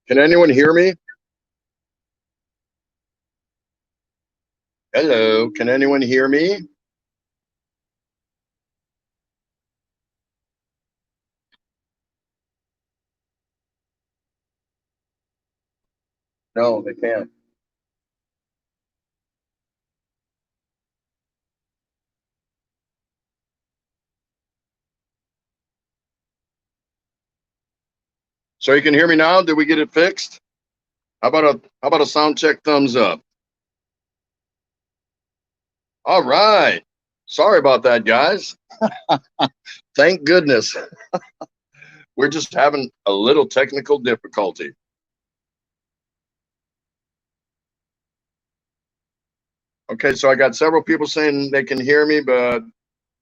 Can anyone hear me? Hello, can anyone hear me? No, they can't. So you can hear me now? Did we get it fixed? How about a sound check thumbs up? All right. Sorry about that, guys. Thank goodness. We're just having a little technical difficulty. Okay, so I got several people saying they can hear me, but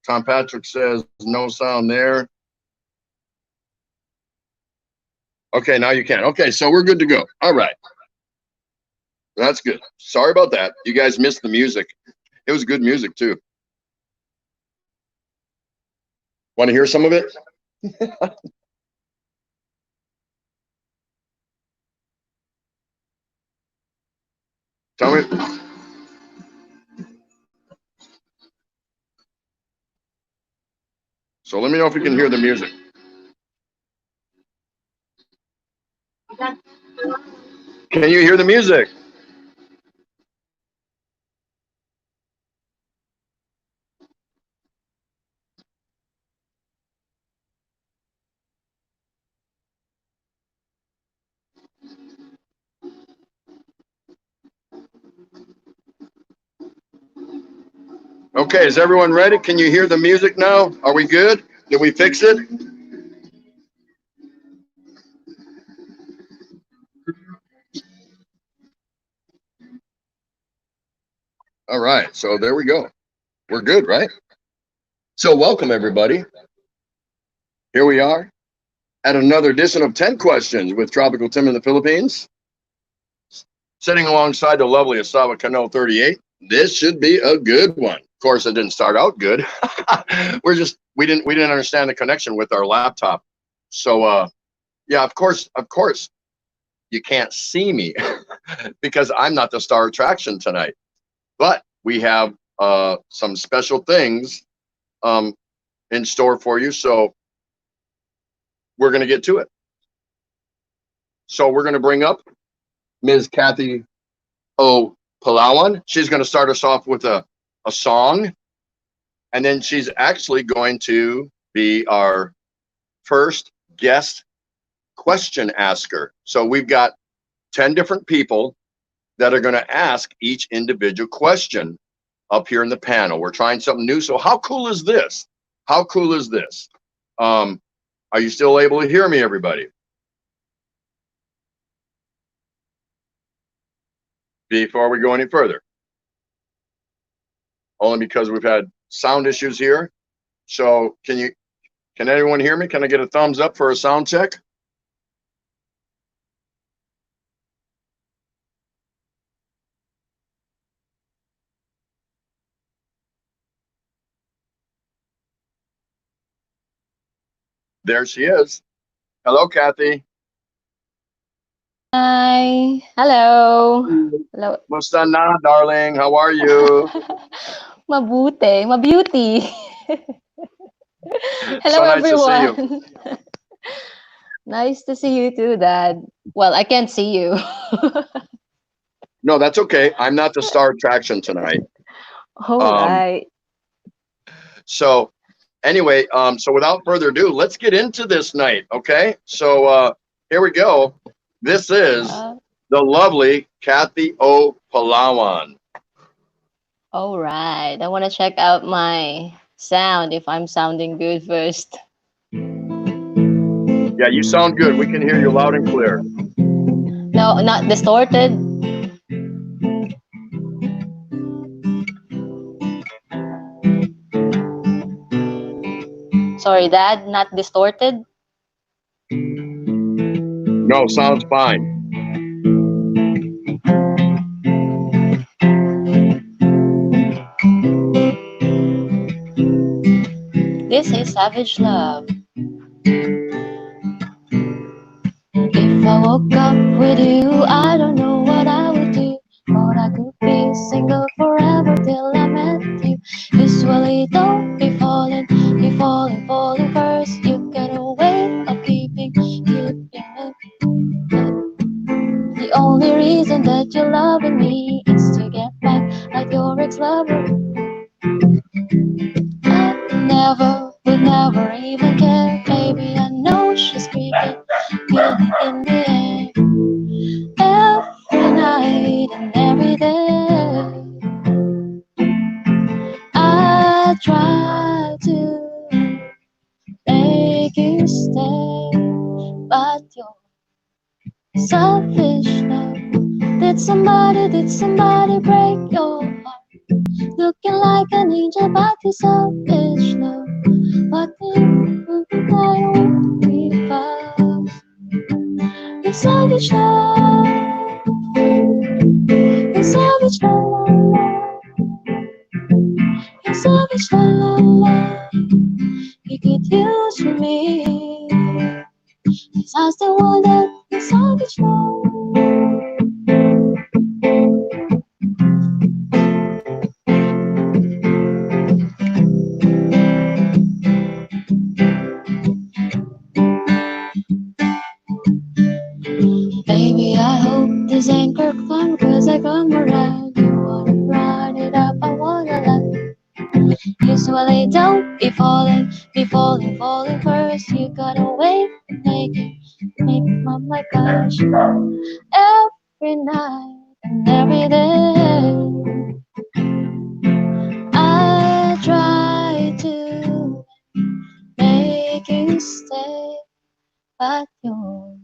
Tom Patrick says no sound there. Okay, now you can. Okay, so we're good to go. All right. That's good. Sorry about that. You guys missed the music. It was good music, too. Want to hear some of it? Tell me. So let me know if you can hear the music. Can you hear the music? Okay, is everyone ready? Can you hear the music now? Are we good? Did we fix it? All right, so there we go. We're good, right? So welcome, everybody. Here we are at another edition of 10 Questions with Tropical Tim in the Philippines. Sitting alongside the lovely Asawa Kano 38. This should be a good one. Of course, it didn't start out good. we didn't understand the connection with our laptop. So yeah, of course, you can't see me because I'm not the star attraction tonight. But we have some special things in store for you. So we're going to get to it. So we're going to bring up Ms. Kathy O. Palawan. She's going to start us off with a song. And then she's actually going to be our first guest question asker. So we've got 10 different people that are going to ask each individual question up here in the panel. We're trying something new. So how cool is this? How cool is this? Are you still able to hear me, everybody? Before we go any further. Only because we've had sound issues here. So can anyone hear me? Can I get a thumbs up for a sound check? There she is. Hello, Kathy. Hi. Hello. Hello. Musta na, darling? How are you? Mabuti. Mabeauty. Hello, So nice to see you. everyone. Nice to see you too, Dad. Well, I can't see you. No, that's okay. I'm not the star attraction tonight. All right. So anyway, so without further ado, let's get into this night, okay? So here we go. This is the lovely Kathy O. Palawan. All right. I want to check out my sound if I'm sounding good first. Yeah, you sound good. We can hear you loud and clear. No, not distorted. Sorry, Dad, not distorted. No, sounds fine. This is Savage Love. If I woke up with you, I don't know what I would do. Thought I could be single forever till I met you. Usually don't be falling, falling first. You got a way of keeping it. The only reason that you're loving me is to get back at your ex-lover. I never, would never even care. Baby, I know she's creeping, feeling in the air. Every night and every day, I try to make you stay, but you're selfish now. Did somebody break your heart? Looking like an angel, but you're selfish now. But you I won't be fast. You're savage now. You're savage now. You're savage now. You could use me. 'Cause I still want that. You're savage now. Baby, I hope this ain't Kirk fun, 'cause I come around. You wanna run it up, I wanna let. Usually don't falling first. You gotta wait and make it, oh my gosh. Every night and every day, I try to make you stay, but you're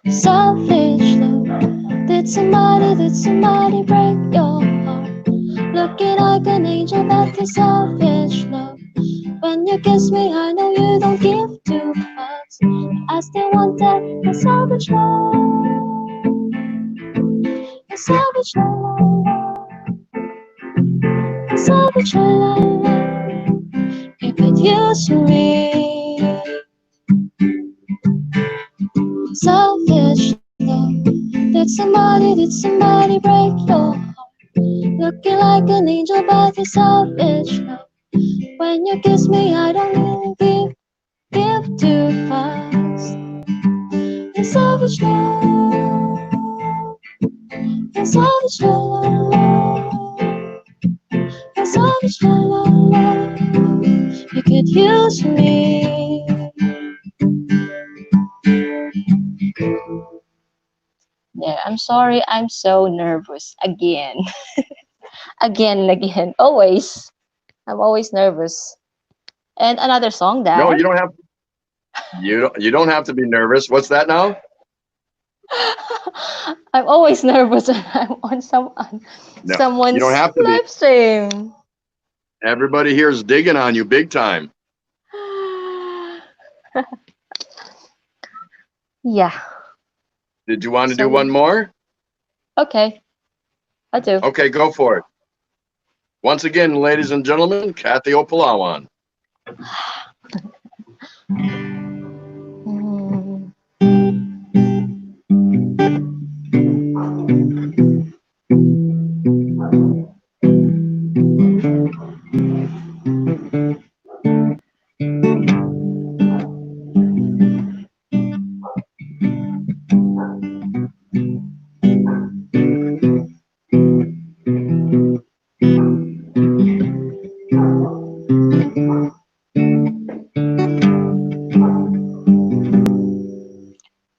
selfish love. Did somebody break your heart? Looking like an angel, but you're selfish love. When you kiss me, I know you don't give two fucks. I still want that, the savage love. The savage love. The savage love. You could use me. Selfish love. Did somebody break your heart? Looking like an angel, but you're selfish love. When you kiss me, I don't give too fast. You're savage love. You're savage love. You're savage love. You could use me. There, I'm sorry, I'm so nervous again. Again and again. Always. I'm always nervous. And another song, No, Dad. you don't have to be nervous. What's that now? I'm always nervous when I'm on No, you don't someone's have to be. live stream. Everybody here is digging on you big time. Yeah. Did you want to So do one more? okay, I do. Okay, go for it. Once again, ladies and gentlemen, Kathy Opalawan. Mm.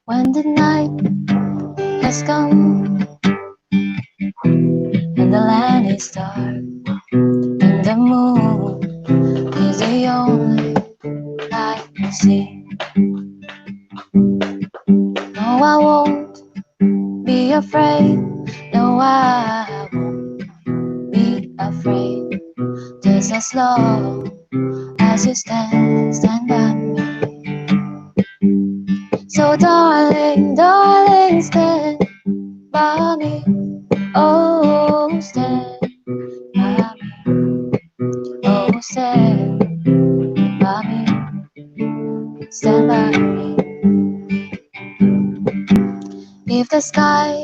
When the night has come and the land is dark and the moon is the only light we see. No, I won't be afraid. No, I won't be afraid. Just as long as you stand by me. So darling, stand by me. Oh, stand by me. Oh, stand by me. Stand by me. the sky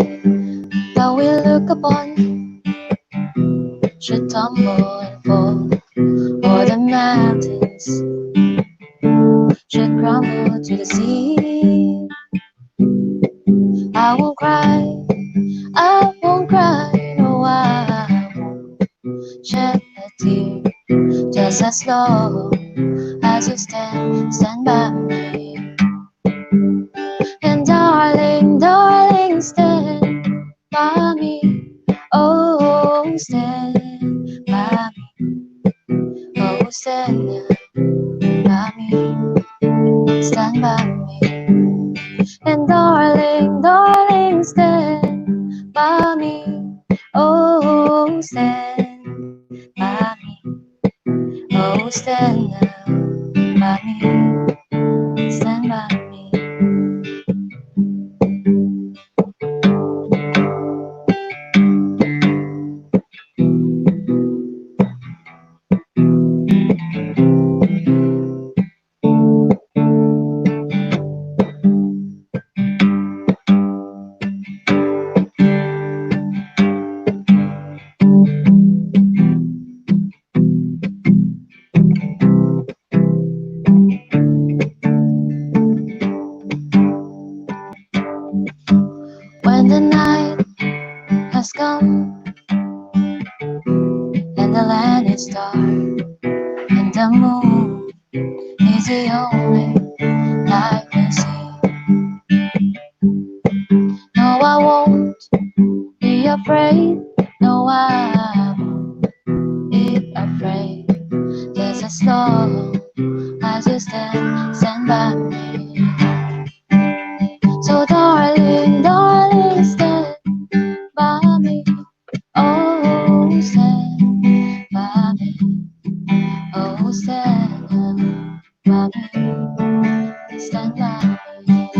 that we look upon should tumble and fall, or the mountains should crumble to the sea. I won't cry, I won't cry, no, I won't shed a tear, just as long as you stand by me. And darling, darling, stand by me. Oh, stand by me. Oh, stand by me. Stand by me. And darling, darling, stand by me. Oh, stand by me. Oh, stand by me. Stand by me. When the night has come and the land is dark and the moon is the only light we see. No, I won't be afraid. No, I won't be afraid. Just as long as you stand by me. So darling, darling, stand by me. Oh, stand by me. Oh, stand by me. Stand by me.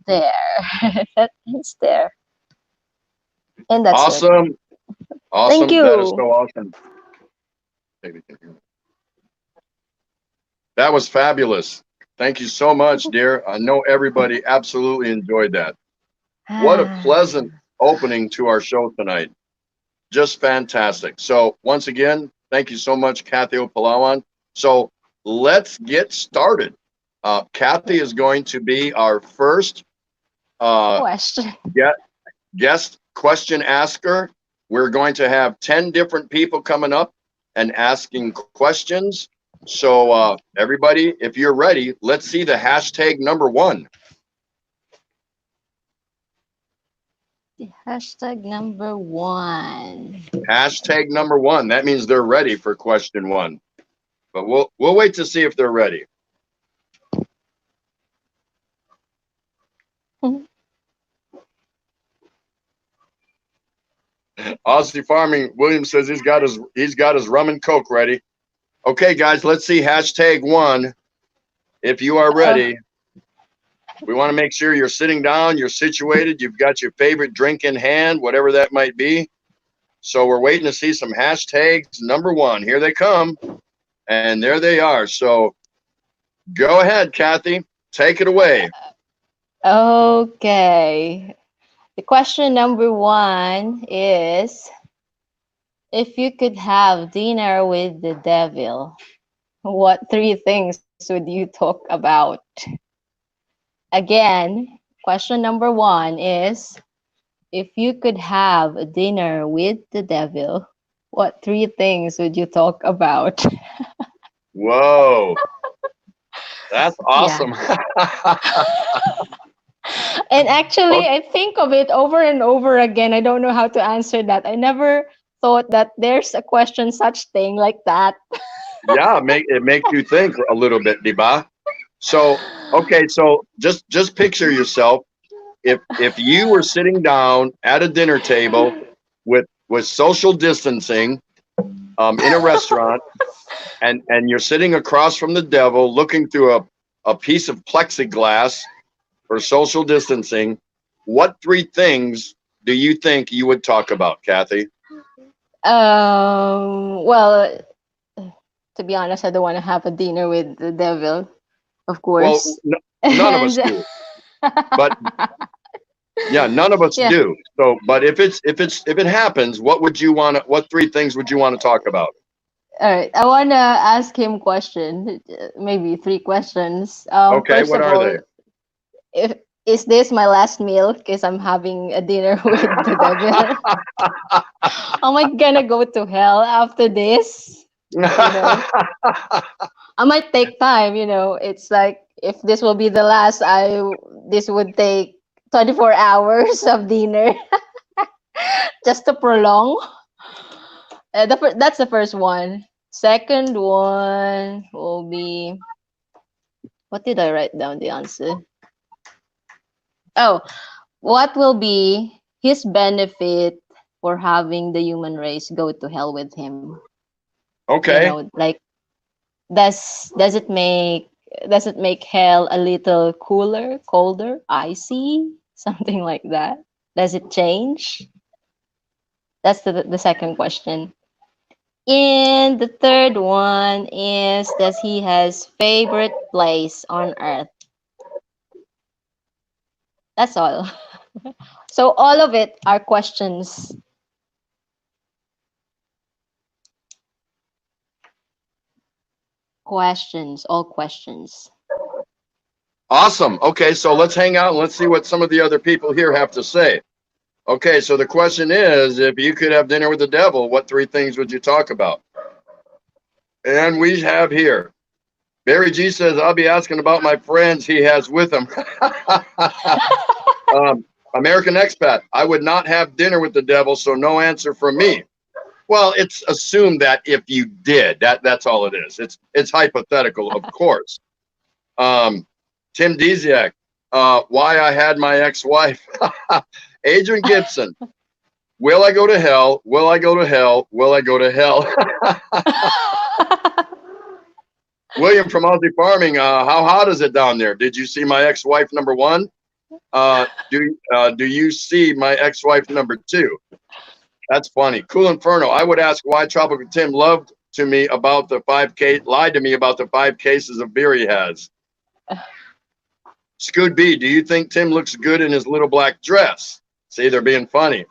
There. That is there. And that's it. Awesome. Awesome. Thank you. That is so awesome. That was fabulous. Thank you so much, dear. I know everybody absolutely enjoyed that. What a pleasant opening to our show tonight. Just fantastic. So once again, thank you so much, Kathy Opalawan. So let's get started. Kathy is going to be our first Question. guest question asker. We're going to have 10 different people coming up and asking questions. So everybody, if you're ready, let's see the hashtag number 1. Hashtag number 1. Hashtag number 1. That means they're ready for question 1. But we'll wait to see if they're ready. Aussie Farming Williams says he's got his rum and coke ready. Okay, guys, let's see hashtag 1. If you are ready, we want to make sure you're sitting down, you're situated, you've got your favorite drink in hand, whatever that might be. So we're waiting to see some hashtags. Number 1, here they come, and there they are. So go ahead, Kathy, take it away. Okay. The question number 1 is, if you could have dinner with the devil, what 3 things would you talk about? Again, question number 1 is, if you could have a dinner with the devil, what 3 things would you talk about? Whoa. That's awesome. And actually, I think of it over and over again. I don't know how to answer that. I never thought that there's a question such thing like that. Yeah, it makes you think a little bit, Diba. So, okay, so just picture yourself if you were sitting down at a dinner table with social distancing in a restaurant, and you're sitting across from the devil looking through a piece of plexiglass, for social distancing, what three things do you think you would talk about, Kathy? Well, to be honest, I don't want to have a dinner with the devil, of Well, course. none of us And do, but yeah, none of us yeah, do. So, but if it happens, what would you want? What three things would you want to talk about? all right. I want to ask him question, maybe three questions. Okay, First what of are they? all, if is this my last meal? Because I'm having a dinner with the devil. Am I gonna go to hell after this? You know, I might take time. It's like if this will be the last, this would take 24 hours of dinner just to prolong. That's the first one. Second one will be, what did I write down the answer? Oh, what will be his benefit for having the human race go to hell with him? Okay. Like, does it make hell a little cooler, colder, icy, something like that? Does it change? That's the second question. And the third one is, does he has favorite place on earth? That's all. So all of it are questions. Questions, all questions. Awesome. Okay, so let's hang out and let's see what some of the other people here have to say. Okay, so the question is, if you could have dinner with the devil, what three things would you talk about? And we have here, Barry G says, I'll be asking about my friends he has with him. American expat, I would not have dinner with the devil, so no answer from me. Well, it's assumed that if you did, that's all it is. It's hypothetical, of course. Tim Desiak, why I had my ex-wife. Adrian Gibson, will I go to hell? Will I go to hell? Will I go to hell? William from Aussie Farming, how hot is it down there? Did you see my ex-wife number one? Do you see my ex-wife number two? That's funny. Cool Inferno, I would ask why Tropical Tim lied to me about the 5 cases of beer he has. Scoot B, do you think Tim looks good in his little black dress? See, they're being funny.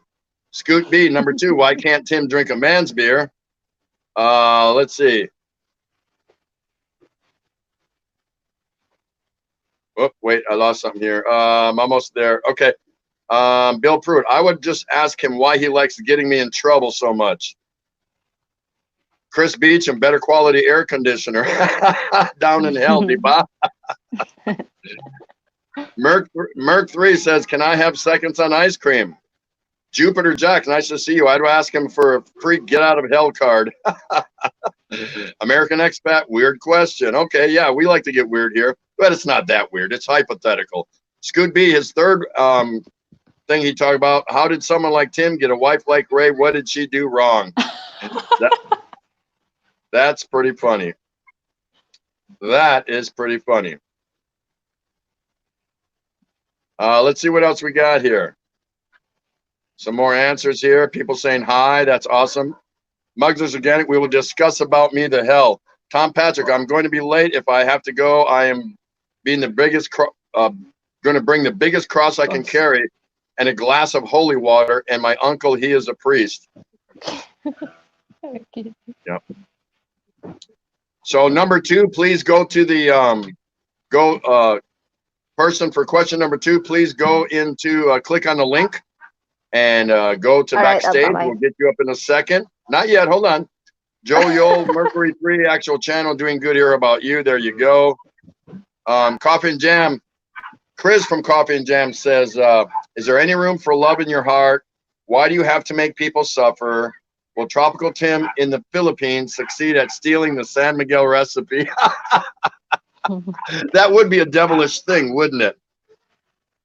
Scoot B, number two, why can't Tim drink a man's beer? Let's see. Oh, wait, I lost something here. I'm almost there. Okay. Bill Pruitt, I would just ask him why he likes getting me in trouble so much. Chris Beach and better quality air conditioner down in hell, Bob. Merc 3 says, can I have seconds on ice cream? Jupiter Jack, nice to see you. I'd ask him for a free get out of hell card. American expat, weird question. Okay, yeah, we like to get weird here, but it's not that weird. It's hypothetical. Scoot B, his third thing he talked about, how did someone like Tim get a wife like Ray? What did she do wrong? That's pretty funny. That is pretty funny. Let's see what else we got here. Some more answers here. People saying hi. That's awesome. Mugglers Organic, we will discuss about me the hell. Tom Patrick, I'm going to be late. If I have to go, I am being the biggest, going to bring the biggest cross I can carry and a glass of holy water. And my uncle, he is a priest. Okay. Yep. So number two, please go to the person for question number two. Please go into click on the link and go to backstage. We'll get you up in a second. Not yet. Hold on. Joe Yole, Mercury 3, actual channel, doing good here about you. There you go. Coffee and Jam. Chris from Coffee and Jam says, is there any room for love in your heart? Why do you have to make people suffer? Will Tropical Tim in the Philippines succeed at stealing the San Miguel recipe? That would be a devilish thing, wouldn't it?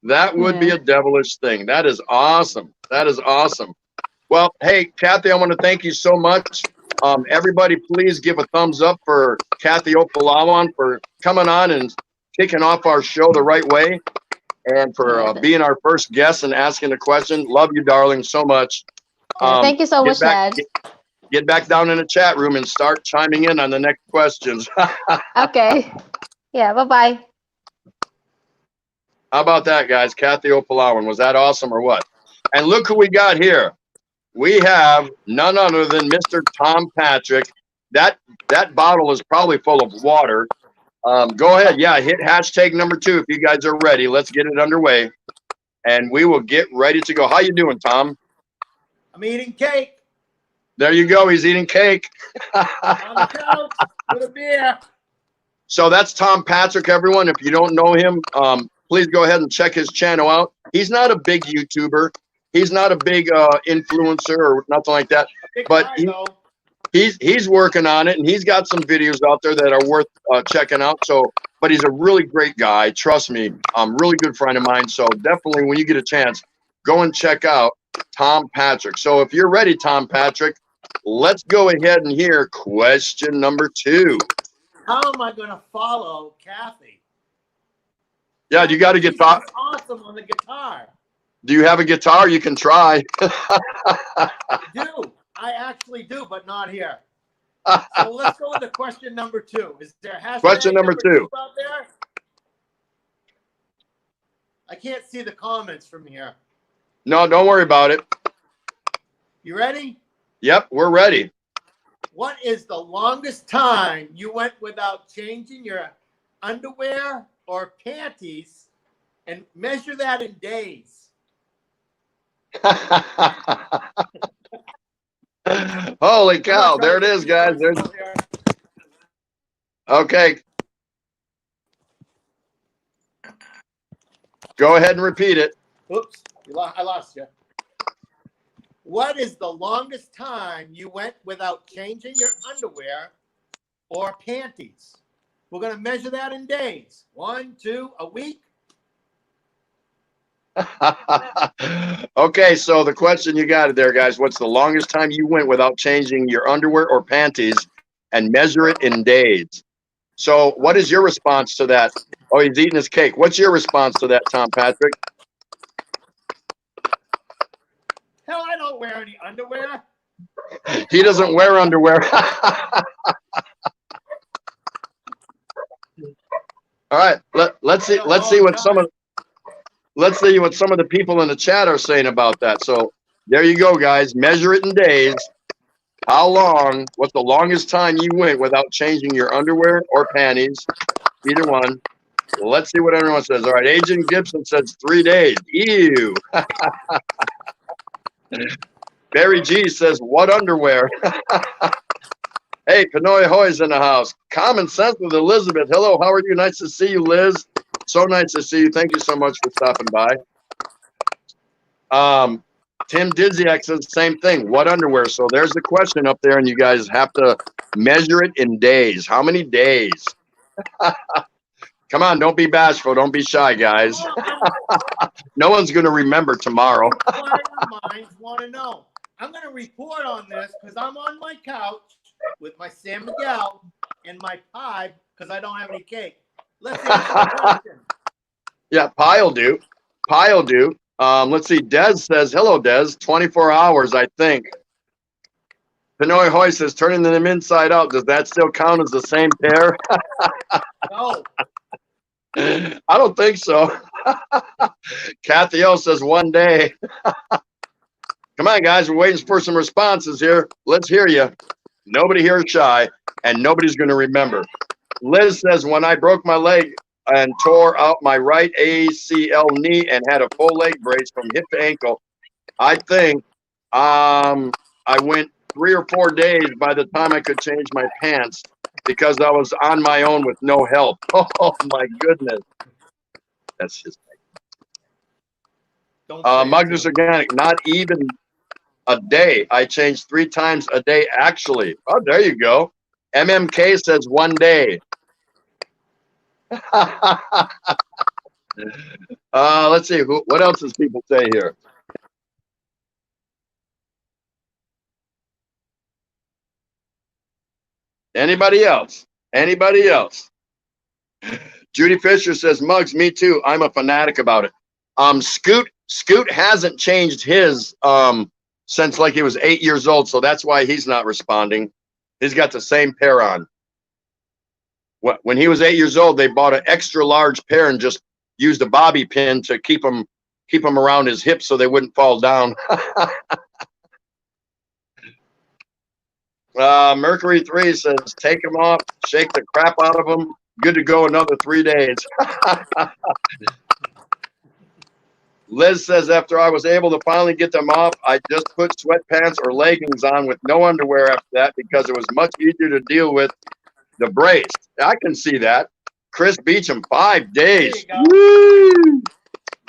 That would be a devilish thing. That is awesome. That is awesome. Well, hey, Kathy, I want to thank you so much. Everybody, please give a thumbs up for Kathy Opalawan for coming on and kicking off our show the right way. and for being our first guest and asking a question. Love you, darling, so much. Thank you so much, Dad. Get back down in the chat room and start chiming in on the next questions. Okay. Yeah, bye-bye. How about that, guys? Kathy O'Palawan. Was that awesome or what? And look who we got here. We have none other than Mr. Tom Patrick. That bottle is probably full of water. Go ahead. Yeah, hit hashtag number 2 if you guys are ready. Let's get it underway. And we will get ready to go. How you doing, Tom? I'm eating cake. There you go. He's eating cake. On the couch with a beer. So that's Tom Patrick, everyone. If you don't know him, please go ahead and check his channel out. He's not a big YouTuber. He's not a big influencer or nothing like that. But he's working on it, and he's got some videos out there that are worth checking out. So, but he's a really great guy. Trust me, really good friend of mine. So definitely, when you get a chance, go and check out Tom Patrick. So if you're ready, Tom Patrick, let's go ahead and hear question number 2. How am I going to follow Kathy? Yeah, you got a guitar. Awesome on the guitar. Do you have a guitar? You can try. I do. I actually do, but not here. So let's go with the question number 2. Is there hashtag question number 2 out there? I can't see the comments from here. No, don't worry about it. You ready? Yep, we're ready. What is the longest time you went without changing your underwear or panties, and measure that in days? Holy cow, there it is, guys. Okay. Go ahead and repeat it. Oops, I lost you. What is the longest time you went without changing your underwear or panties? We're going to measure that in days. 1, 2, a week. Okay, so the question you got there, guys, what's the longest time you went without changing your underwear or panties, and measure it in days? So what is your response to that? Oh, he's eating his cake. What's your response to that, Tom Patrick? Hell, I don't wear any underwear. He doesn't wear underwear. All right, let's see what some of the people in the chat are saying about that. So there you go, guys. Measure it in days. How long? What's the longest time you went without changing your underwear or panties? Either one. Let's see what everyone says. All right, Agent Gibson says 3 days. Ew. Barry G says, what underwear? Hey, Pinoy Hoy's in the house. Common Sense with Elizabeth. Hello, how are you? Nice to see you, Liz. So nice to see you. Thank you so much for stopping by. Tim Diziak says the same thing. What underwear? So there's the question up there, and you guys have to measure it in days. How many days? Come on, don't be bashful. Don't be shy, guys. No one's going to remember tomorrow. Minds want to know. I'm going to report on this because I'm on my couch with my San Miguel and my pie because I don't have any cake. Let's answer the question. Yeah, pie'll do. Pie'll do. Let's see. Des says, hello, Des. 24 hours, I think. Pinoy Hoy says, turning them inside out. Does that still count as the same pair? No. I don't think so. Kathy O says 1 day. Come on, guys. We're waiting for some responses here. Let's hear you. Nobody here is shy, and nobody's going to remember. Liz says, when I broke my leg and tore out my right ACL knee and had a full leg brace from hip to ankle, I think I went 3 or 4 days by the time I could change my pants because I was on my own with no help. Oh, my goodness. That's just Magnus Organic, not even a day. I changed 3 times a day, actually. Oh, there you go. MMK says 1 day. Let's see. What else does people say here? Anybody else? Anybody else? Judy Fisher says, Muggs, me too. I'm a fanatic about it. Scoot hasn't changed his since like he was 8 years old, so that's why he's not responding. He's got the same pair on. When he was 8 years old, they bought an extra large pair and just used a bobby pin to keep them around his hips so they wouldn't fall down. Mercury 3 says, take them off, shake the crap out of them. Good to go another 3 days. Liz says, after I was able to finally get them off, I just put sweatpants or leggings on with no underwear after that because it was much easier to deal with the brace. I can see that. Chris Beecham, 5 days. Woo!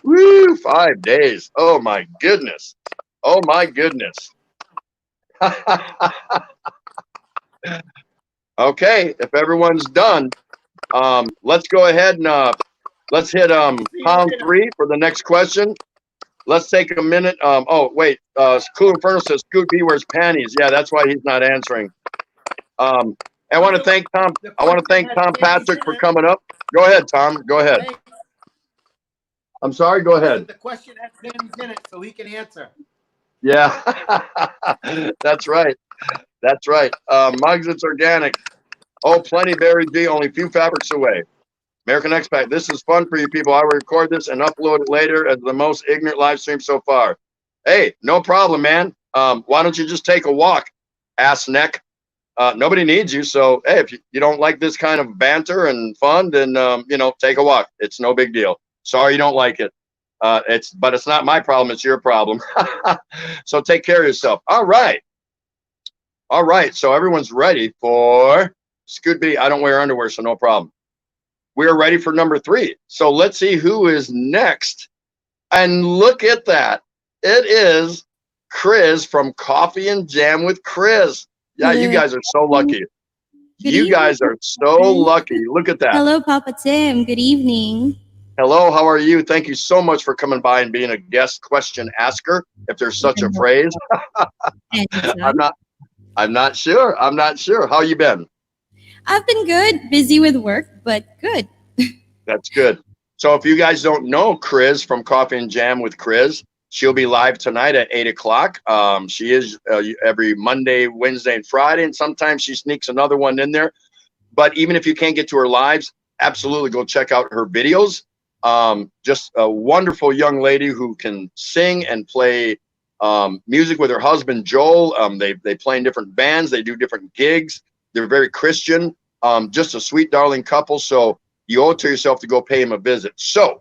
Woo! 5 days. Oh, my goodness. Oh, my goodness. Okay, if everyone's done, let's go ahead and let's hit pound 3 for the next question. Let's take a minute. Oh wait, Cool Inferno says Scoot B wears panties. Yeah, that's why he's not answering. I want to thank Tom. I want to thank Tom Patrick for coming up. Go ahead, Tom. Go ahead. I'm sorry. Go ahead. The question has panties in it, so he can answer. Yeah, that's right. That's right. Mugs, it's organic. Oh, plenty Barry G. Only a few fabrics away. American Expat. This is fun for you people. I will record this and upload it later as the most ignorant live stream so far. Hey, no problem, man. Why don't you just take a walk, ass neck? Nobody needs you. So, hey, if you don't like this kind of banter and fun, then, you know, take a walk. It's no big deal. Sorry you don't like it. But it's not my problem. It's your problem. So take care of yourself. All right. All right. So everyone's ready for Scoot B. I don't wear underwear, so no problem. We're ready for number 3. So let's see who is next. And look at that. It is Chris from Coffee and Jam with Chris. Yeah, you guys are so lucky. You guys are so lucky. Look at that. Hello, Papa Tim. Good evening. Hello, how are you? Thank you so much for coming by and being a guest question asker, if there's such a phrase. I'm not sure. I'm not sure. How you been? I've been good. Busy with work, but good. That's good. So if you guys don't know Chris from Coffee and Jam with Chris, she'll be live tonight at 8 o'clock. She is every Monday, Wednesday, and Friday, and sometimes she sneaks another one in there. But even if you can't get to her lives, absolutely go check out her videos. Just a wonderful young lady who can sing and play music with her husband, Joel. They play in different bands. They do different gigs. They're very Christian. Just a sweet, darling couple. So you owe it to yourself to go pay him a visit. So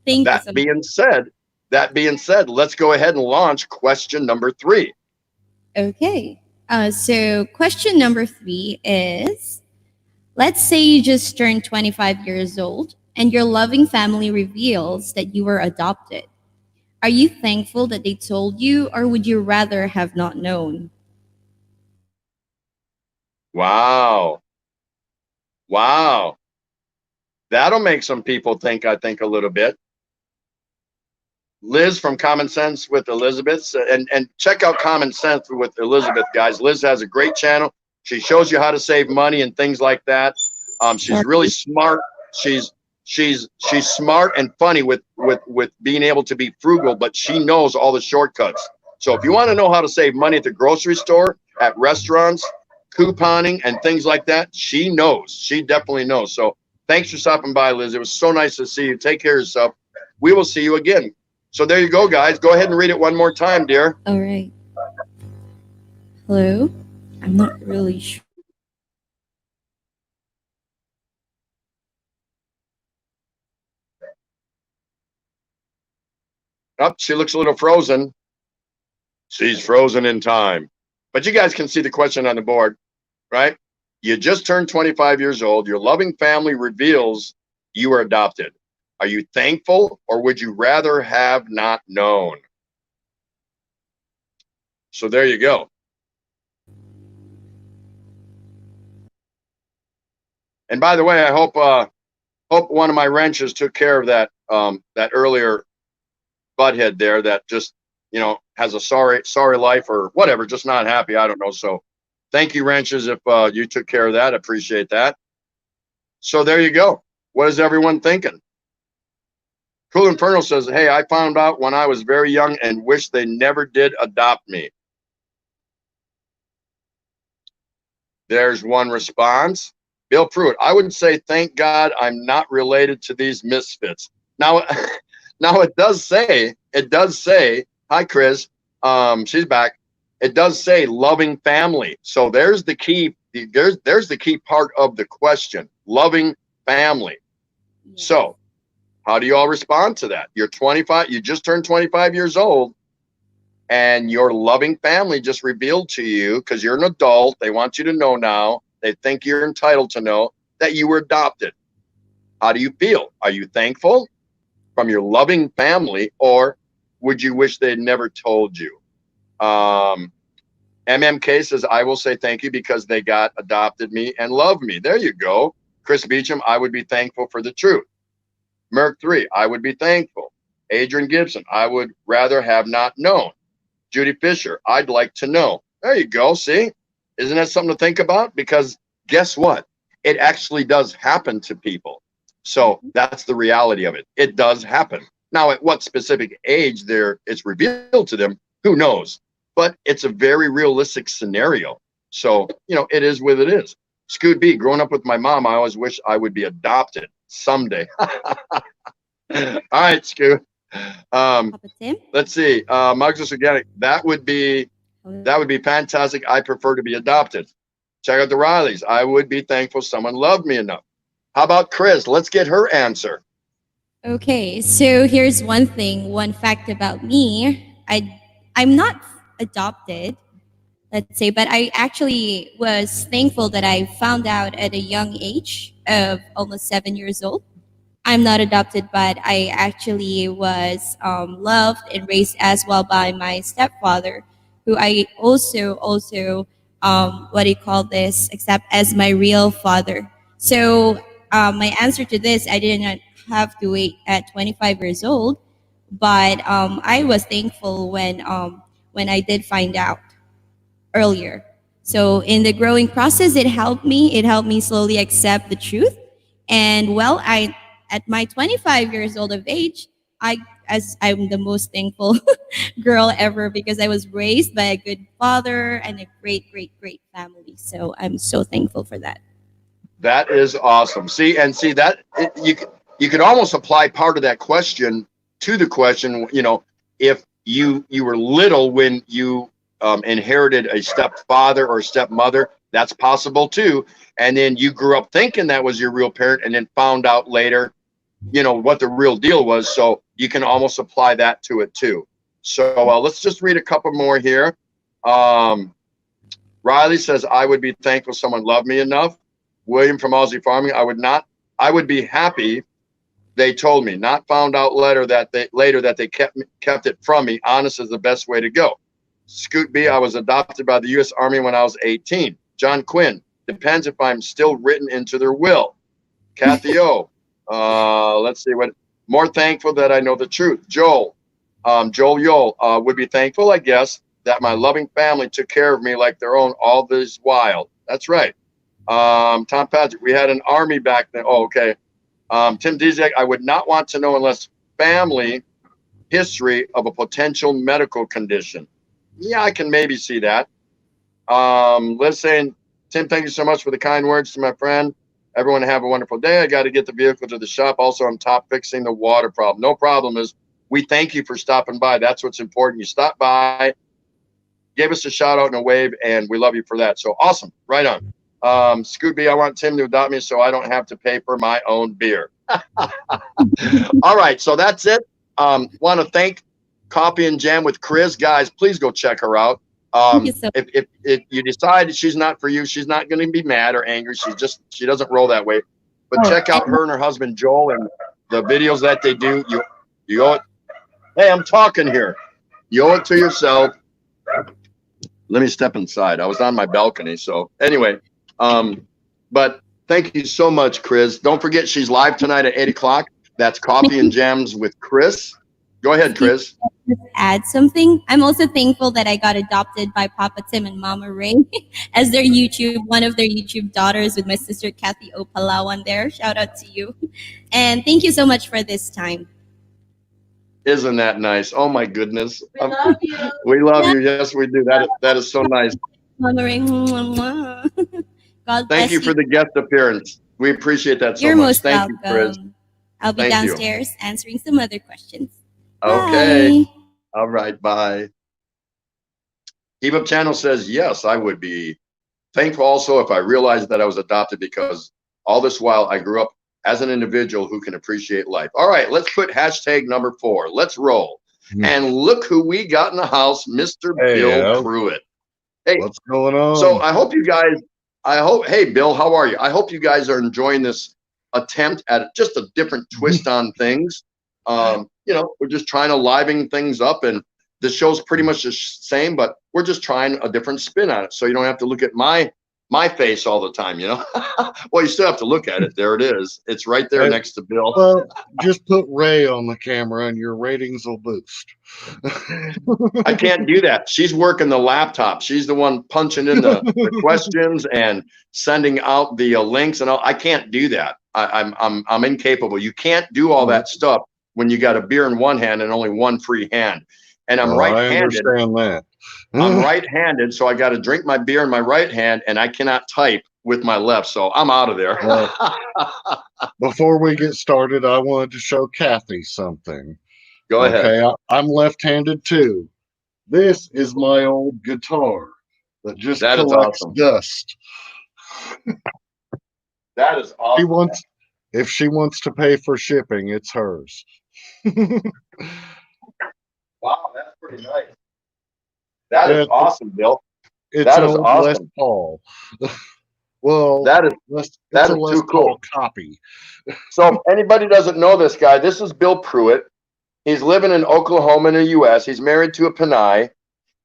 that being said, let's go ahead and launch question number 3. Okay. So question number 3 is, let's say you just turned 25 years old and your loving family reveals that you were adopted. Are you thankful that they told you, or would you rather have not known? Wow. Wow. That'll make some people think, I think, a little bit. Liz from Common Sense with Elizabeth, and check out Common Sense with Elizabeth, guys. Liz has a great channel. She shows you how to save money and things like that. She's really smart. She's smart and funny with being able to be frugal, but she knows all the shortcuts. So if you want to know how to save money at the grocery store, at restaurants, couponing and things like that, she knows. She definitely knows. So thanks for stopping by, Liz. It was so nice to see you. Take care of yourself. We will see you again. So there you go, guys. Go ahead and read it one more time, dear. All right. Hello? I'm not really sure. Oh, she looks a little frozen. She's frozen in time. But you guys can see the question on the board, right? You just turned 25 years old. Your loving family reveals you were adopted. Are you thankful, or would you rather have not known? So there you go. And by the way, I hope one of my wrenches took care of that that earlier butthead there that just, you know, has a sorry life or whatever, just not happy. I don't know. So thank you, wrenches, if you took care of that. Appreciate that. So there you go. What is everyone thinking? Cool Inferno says, hey, I found out when I was very young and wish they never did adopt me. There's one response. Bill Pruitt, I would say, thank God I'm not related to these misfits. Now, now it does say, hi, Chris. She's back. It does say loving family. So there's the key. There's the key part of the question, loving family. Yes. So how do you all respond to that? You're 25, you just turned 25 years old, and your loving family just revealed to you, because you're an adult, they want you to know now, they think you're entitled to know that you were adopted. How do you feel? Are you thankful from your loving family, or would you wish they'd never told you? MMK says, I will say thank you because they got adopted me and love me. There you go. Chris Beecham, I would be thankful for the truth. Merck 3, I would be thankful. Adrian Gibson, I would rather have not known. Judy Fisher, I'd like to know. There you go. See, isn't that something to think about? Because guess what? It actually does happen to people. So that's the reality of it. It does happen. Now, at what specific age it's revealed to them, who knows? But it's a very realistic scenario. So, it is what it is. Scoot B, growing up with my mom, I always wish I would be adopted someday. All right, Scoot. Let's see. Marcus Organic, that would be fantastic. I prefer to be adopted. Check out the Rileys. I would be thankful someone loved me enough. How about Chris? Let's get her answer. Okay, so here's one fact about me. I'm not adopted, let's say, but I actually was thankful that I found out at a young age of almost 7 years old. I'm not adopted, but I actually was loved and raised as well by my stepfather, who I also what do you call this, accept as my real father. So my answer to this, I did not have to wait at 25 years old, but I was thankful when I did find out earlier. So in the growing process, it helped me. It helped me slowly accept the truth. And well, I at my 25 years old of age, I'm the most thankful girl ever because I was raised by a good father and a great, great, great family. So I'm so thankful for that. That is awesome. See that you could almost apply part of that question to the question. If you were little when you inherited a stepfather or stepmother, that's possible too. And then you grew up thinking that was your real parent, and then found out later, what the real deal was. So you can almost apply that to it too. So let's just read a couple more here. Riley says, I would be thankful someone loved me enough. William from Aussie Farming, I would be happy they told me, not found out later that they kept it from me. Honest is the best way to go. Scoot B, I was adopted by the U.S. Army when I was 18. John Quinn, depends if I'm still written into their will. Kathy O, let's see, more thankful that I know the truth. Joel Yole, would be thankful, I guess, that my loving family took care of me like their own all this while. That's right. Tom Patrick, we had an army back then. Oh, okay. Tim Dizek, I would not want to know unless family history of a potential medical condition. Yeah, I can maybe see that. Liz saying, Tim, thank you so much for the kind words to my friend. Everyone have a wonderful day. I got to get the vehicle to the shop. Also, I'm top fixing the water problem. No problem. We thank you for stopping by. That's what's important. You stopped by, gave us a shout out and a wave, and we love you for that. So awesome. Right on. Scoot B, I want Tim to adopt me so I don't have to pay for my own beer. All right, so that's it. Want to thank Coffee and Jam with Chris. Guys, please go check her out. If you decide she's not for you, she's not going to be mad or angry. She doesn't roll that way. But check out her and her husband Joel and the videos that they do. You owe it. Hey, I'm talking here. You owe it to yourself. Let me step inside. I was on my balcony. So anyway, but thank you so much, Chris. Don't forget she's live tonight at 8 o'clock. That's Coffee and Jams with Chris. Go ahead, Chris. Add something. I'm also thankful that I got adopted by Papa Tim and Mama Ray as one of their YouTube daughters, with my sister Kathy O. Palawan there. Shout out to you. And thank you so much for this time. Isn't that nice? Oh my goodness. We love you. We love you. Yes, we do. That is so nice. Mothering. God Thank you bless for you. the guest appearance. We appreciate that so You're much. most Thank you, Chris. welcome. I'll be Thank you. downstairs answering some other questions. Okay. Bye. All right. Bye. Keep Up Channel says, yes, I would be thankful also if I realized that I was adopted, because all this while I grew up as an individual who can appreciate life. All right, let's put hashtag number 4. Let's roll. And look who we got in the house, Mr. Bill Pruitt. Hey, what's going on? so I hope you guys, hey, Bill, how are you? I hope you guys are enjoying this attempt at just a different twist on things. You know, we're just trying to liven things up, and the show's pretty much the same, but we're just trying a different spin on it. So you don't have to look at my face all the time, you know? Well, you still have to look at it. There it is. It's right there next to Bill. Well, just put Ray on the camera and your ratings will boost. I can't do that. She's working the laptop. She's the one punching in the questions and sending out the links and all. I can't do that. I'm incapable. You can't do all that stuff when you got a beer in one hand and only one free hand. And I'm right-handed. I understand that. I'm right-handed, so I got to drink my beer in my right hand, and I cannot type with my left. So I'm out of there. Before we get started, I wanted to show Kathy something. Go ahead. Okay, I'm left-handed too. This is my old guitar that just collects dust. That is awesome. If she wants to pay for shipping, it's hers. Wow, that's pretty nice. That is awesome, Bill. It's an old Les Paul. Well, that is a Les too cool. Paul copy. So if anybody doesn't know this guy, this is Bill Pruitt. He's living in Oklahoma in the U.S. He's married to a Panay,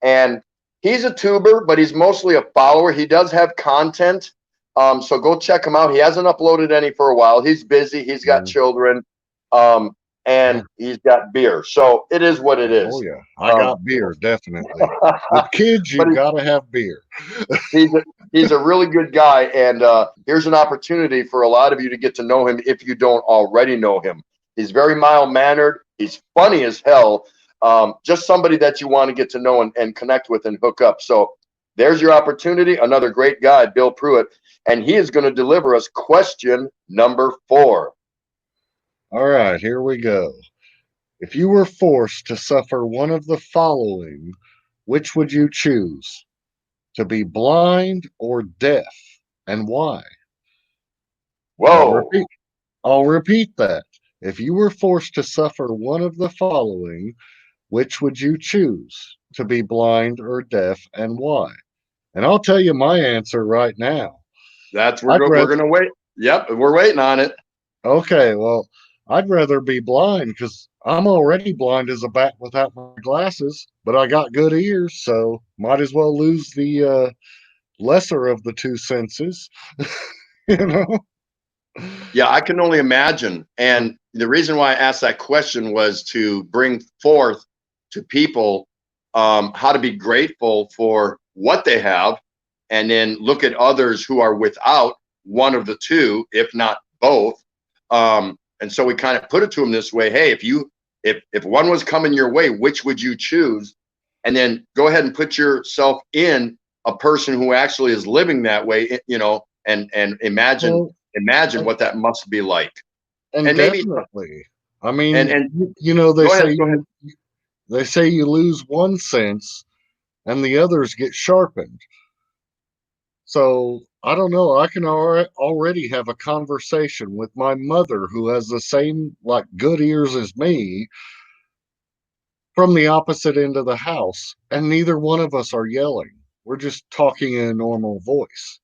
and he's a tuber, but he's mostly a follower. He does have content, so go check him out. He hasn't uploaded any for a while. He's busy. He's got children, and he's got beer. So it is what it is. Oh yeah, I got beer, definitely. With kids, you gotta have beer. He's a really good guy, and here's an opportunity for a lot of you to get to know him if you don't already know him. He's very mild-mannered. He's funny as hell. Just somebody that you want to get to know and connect with and hook up. So there's your opportunity. Another great guy, Bill Pruitt, and he is going to deliver us question number 4. All right, here we go. If you were forced to suffer one of the following, which would you choose? To be blind or deaf, and why? Whoa. I'll repeat that. If you were forced to suffer one of the following, which would you choose? To be blind or deaf, and why? And I'll tell you my answer right now. We're going to wait. Yep, we're waiting on it. Okay, well, I'd rather be blind because I'm already blind as a bat without my glasses, but I got good ears, so might as well lose the lesser of the two senses. You know? Yeah, I can only imagine. And the reason why I asked that question was to bring forth to people how to be grateful for what they have, and then look at others who are without one of the two, if not both. And so we kind of put it to them this way: hey, if one was coming your way, which would you choose? And then go ahead and put yourself in a person who actually is living that way, you know, and imagine what that must be like. And definitely, I mean, and you know, they say you lose one sense and the others get sharpened. So I don't know. I can already have a conversation with my mother, who has the same good ears as me, from the opposite end of the house, and neither one of us are yelling. We're just talking in a normal voice.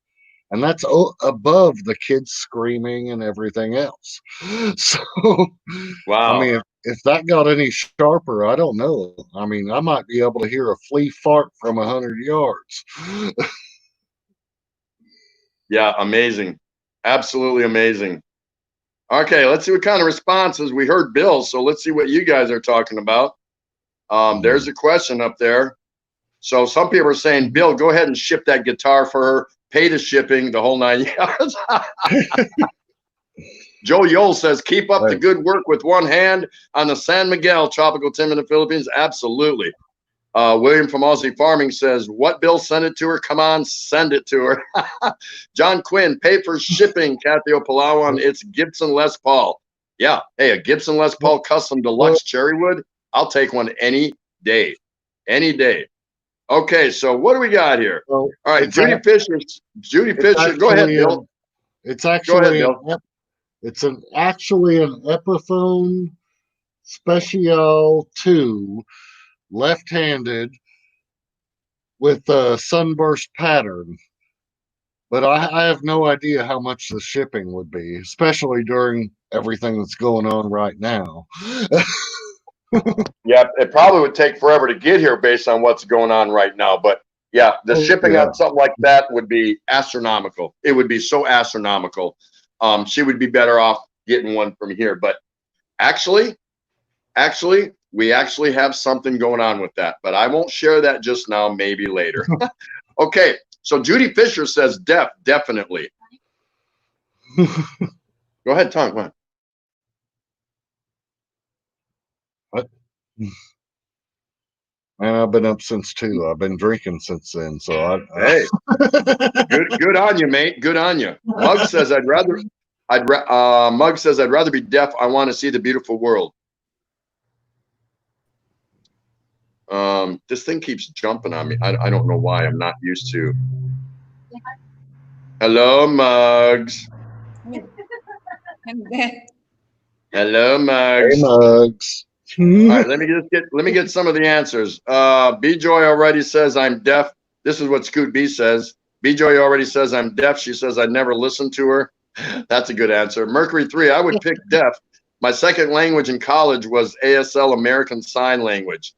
And that's above the kids screaming and everything else. So, wow. I mean, if that got any sharper, I don't know. I mean, I might be able to hear a flea fart from 100 yards. Yeah, amazing. Absolutely amazing. Okay, let's see what kind of responses. We heard Bill, so let's see what you guys are talking about. There's a question up there. So some people are saying, Bill, go ahead and ship that guitar for her. Pay the shipping, the whole 9 yards. Joe Yole says, keep up the good work with one hand on the San Miguel Tropical Tim in the Philippines. Absolutely. William from Aussie Farming says, what Bill, send it to her? Come on, send it to her. John Quinn, pay for shipping, Kathy Palawan. It's Gibson Les Paul. Yeah. Hey, a Gibson Les Paul Custom Deluxe Cherrywood. I'll take one any day. Any day. Okay, so what do we got here? All right, Judy Fisher. Go ahead, Bill. It's actually it's actually an Epiphone Special 2, left-handed, with a sunburst pattern. But I have no idea how much the shipping would be, especially during everything that's going on right now. Yeah, it probably would take forever to get here based on what's going on right now. But yeah, the shipping on something like that would be astronomical. It would be so astronomical. She would be better off getting one from here. But actually, we actually have something going on with that. But I won't share that just now, maybe later. Okay, so Judy Fisher says definitely. Go ahead, Tom. Go ahead. What? Man, I've been up since 2. I've been drinking since then. So hey, good on you, mate. Good on you. Mug says I'd rather be deaf. I want to see the beautiful world. This thing keeps jumping on me. I don't know why. I'm not used to. Hello, Mugs. Hello, Mugs. Hey, Mugs. All right, let me get some of the answers. B Joy already says I'm deaf. This is what Scoot B says. B Joy already says I'm deaf. She says I'd never listened to her. That's a good answer. Mercury 3, I would pick deaf. My second language in college was ASL, American Sign Language.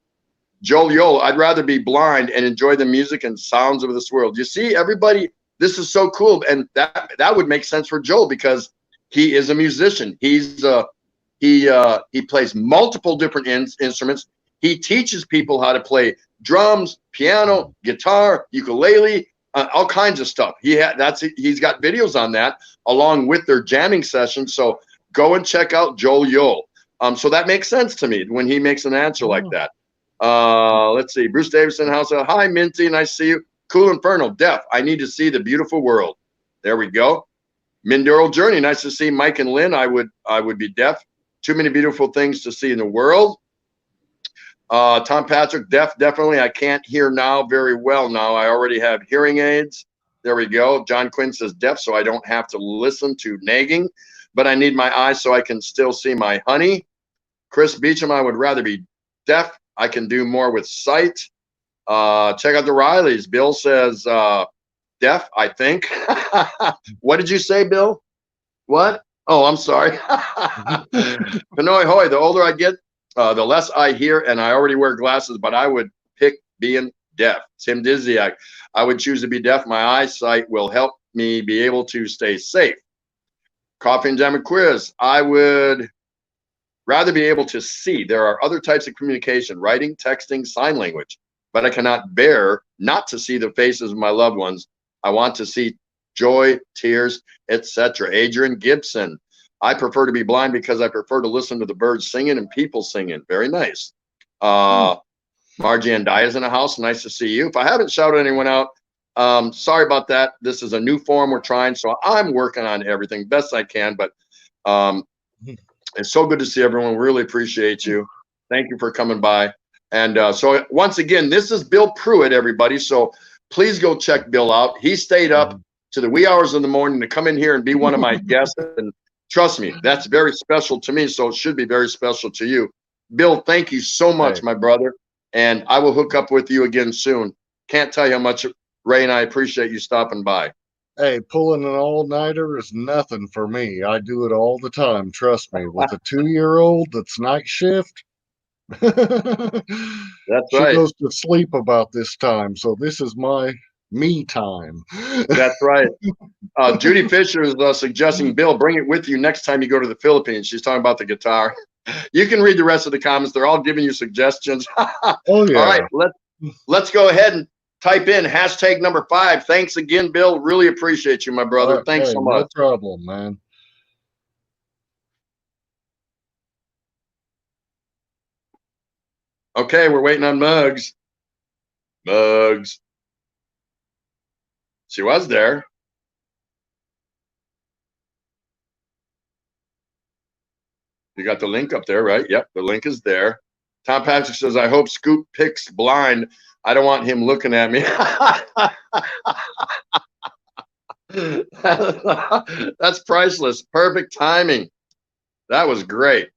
Joel Yole, I'd rather be blind and enjoy the music and sounds of this world. You see, everybody, this is so cool. And that would make sense for Joel because he is a musician. He plays multiple different instruments. He teaches people how to play drums, piano, guitar, ukulele, all kinds of stuff. He's got videos on that along with their jamming sessions. So go and check out Joel Yole. So that makes sense to me when he makes an answer like that. Let's see. Bruce Davison, house. Hi, Minty. Nice to see you. Cool Inferno, deaf. I need to see the beautiful world. There we go. Mindoro Journey. Nice to see Mike and Lynn. I would be deaf. Too many beautiful things to see in the world. Tom Patrick, deaf, definitely. I can't hear now very well now. I already have hearing aids. There we go. John Quinn says deaf, so I don't have to listen to nagging, but I need my eyes so I can still see my honey. Chris Beecham, I would rather be deaf. I can do more with sight. Check out the Rileys. Bill says deaf, I think. What did you say, Bill? What? Oh, I'm sorry. Pinoy Hoy, the older I get, the less I hear, and I already wear glasses, but I would pick being deaf. Tim Dizziak, I would choose to be deaf. My eyesight will help me be able to stay safe. Coffee and Jam Quiz, I would rather be able to see. There are other types of communication, writing, texting, sign language, but I cannot bear not to see the faces of my loved ones. I want to see joy, tears, etc. Adrian Gibson, I prefer to be blind because I prefer to listen to the birds singing and people singing. Very nice. Margie and Di is in the house. Nice to see you. If I haven't shouted anyone out, sorry about that. This is a new form we're trying, so I'm working on everything best I can, but it's so good to see everyone. Really appreciate you. Thank you for coming by. And so once again, this is Bill Pruitt, everybody. So please go check Bill out. He stayed up to the wee hours in the morning to come in here and be one of my guests. And trust me, that's very special to me. So it should be very special to you. Bill, thank you so much, my brother. And I will hook up with you again soon. Can't tell you how much Ray and I appreciate you stopping by. Hey, pulling an all-nighter is nothing for me. I do it all the time. Trust me. With a 2-year-old that's night shift, that's she right. goes to sleep about this time. So this is my me time. That's right. Judy Fisher is suggesting, Bill, bring it with you next time you go to the Philippines. She's talking about the guitar. You can read the rest of the comments. They're all giving you suggestions. Oh, yeah. All right, let's go ahead and type in hashtag number 5. Thanks again, Bill. Really appreciate you, my brother. Thanks so much. No problem, man. Okay, we're waiting on Muggs. Muggs. She was there. You got the link up there, right? Yep, the link is there. Tom Patrick says, I hope Scoop picks blind. I don't want him looking at me. That's priceless. Perfect timing. That was great.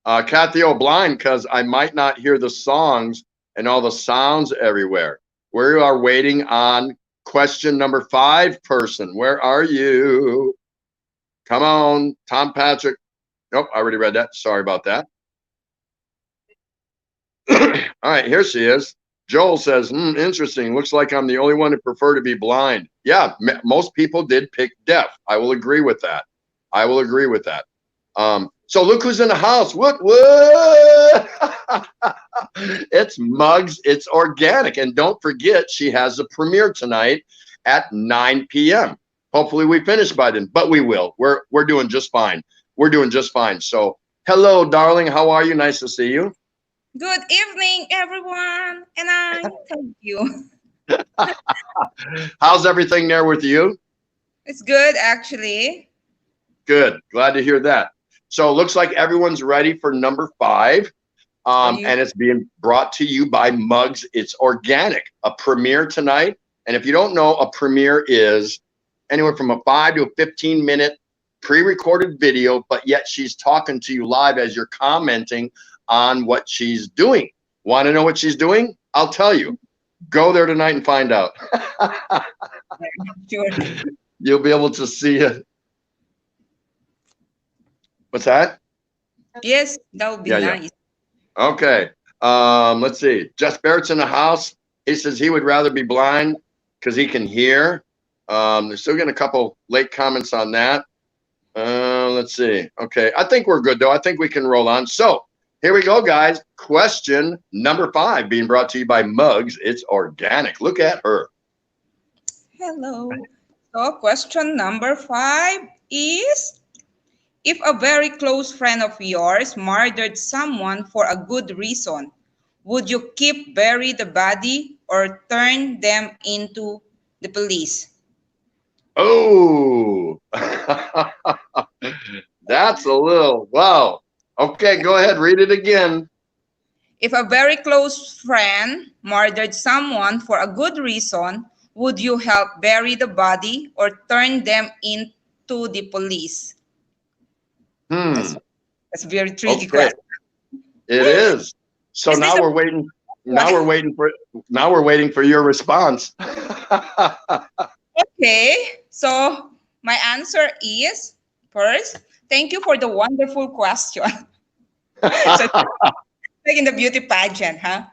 Kathy O'Blind, because I might not hear the songs and all the sounds everywhere. We are waiting on question number 5 person. Where are you? Come on, Tom Patrick. Nope, I already read that. Sorry about that. All right, here she is. Joel says, interesting. Looks like I'm the only one who prefer to be blind. Yeah, most people did pick deaf. I will agree with that. I will agree with that. So look who's in the house. What? It's Muggs. It's organic. And don't forget, she has a premiere tonight at 9 p.m. Hopefully we finish by then, but we will. We're doing just fine. We're doing just fine. So hello, darling. How are you? Nice to see you. Good evening, everyone. And I thank you. How's everything there with you? It's good, actually. Good. Glad to hear that. So it looks like everyone's ready for number 5. And it's being brought to you by Muggs. It's organic. A premiere tonight. And if you don't know, a premiere is anywhere from a 5 to a 15-minute pre-recorded video, but yet she's talking to you live as you're commenting on what she's doing. Want to know what she's doing? I'll tell you. Go there tonight and find out. Sure. You'll be able to see it. What's that? Yes, that would be nice. Yeah. Okay. Let's see. Jess Barrett's in the house. He says he would rather be blind because he can hear. They're still getting a couple late comments on that. Let's see. Okay. I think we're good, though. I think we can roll on. So here we go, guys. Question number 5 being brought to you by Muggs. It's organic. Look at her. Hello. So question number 5 is, if a very close friend of yours murdered someone for a good reason, would you bury the body or turn them into the police? Oh, that's a little, wow. Okay, go ahead, read it again. If a very close friend murdered someone for a good reason, would you help bury the body or turn them into the police? That's a very tricky question. It is. So now we're waiting. Now we're waiting for your response. Okay. So my answer is, first, thank you for the wonderful question. So, like in the beauty pageant, huh?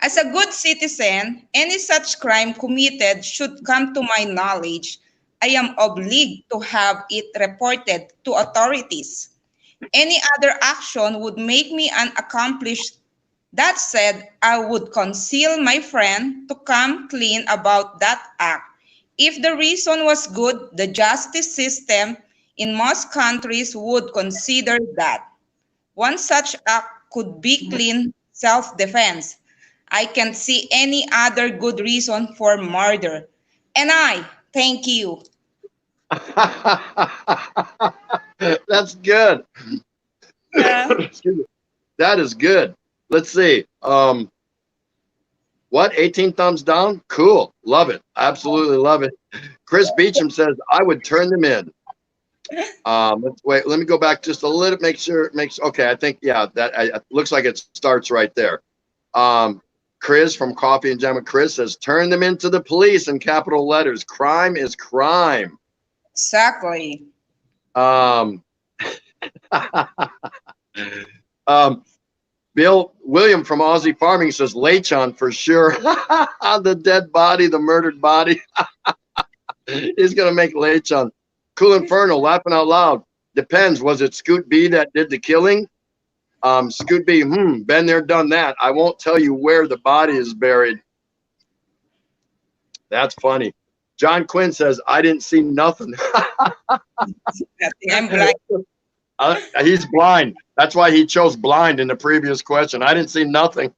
As a good citizen, any such crime committed should come to my knowledge. I am obliged to have it reported to authorities. Any other action would make me unaccomplished. That said, I would counsel my friend to come clean about that act. If the reason was good, the justice system in most countries would consider that. One such act could be clean self-defense. I can't see any other good reason for murder. And I thank you. That's good. Yeah. That is good. Let's see. What? 18 thumbs down? Cool. Love it. Absolutely love it. Chris Beecham says, I would turn them in. Let's wait. Let me go back just a little. Make sure it makes. Okay, I think that looks like it starts right there. Chris from Coffee and Jam with Chris says, "Turn them into the police in capital letters. Crime is crime." Exactly. Bill William from Aussie Farming says, "Lechon for sure." The dead body, the murdered body. He's gonna make lechon. Cool Inferno, laughing out loud. Depends. Was it Scoot B that did the killing? Scoot B, been there, done that. I won't tell you where the body is buried. That's funny. John Quinn says, I didn't see nothing. I'm blind. He's blind. That's why he chose blind in the previous question. I didn't see nothing.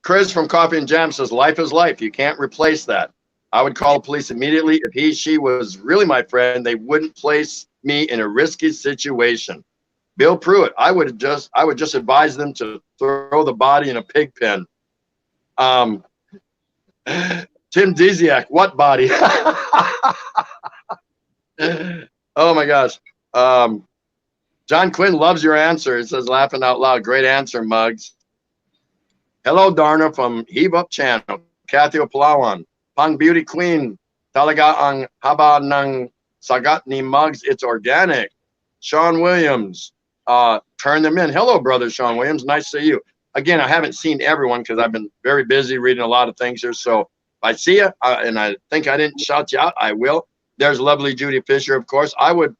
Chris from Coffee and Jam says, life is life. You can't replace that. I would call the police immediately. If she was really my friend, they wouldn't place me in a risky situation. Bill Pruitt, I would just advise them to throw the body in a pig pen. Tim Desiak, what body? Oh my gosh. John Quinn loves your answer. It says, laughing out loud. Great answer, Muggs. Hello, Darna from Heave Up Channel. Kathy Opalawan. Pang Beauty Queen. Talaga ang haba ng sagat ni Muggs. It's organic. Sean Williams. Turn them in. Hello, brother Sean Williams. Nice to see you. Again, I haven't seen everyone because I've been very busy reading a lot of things here. So if I see you and I think I didn't shout you out, I will. There's lovely Judy Fisher, of course. I would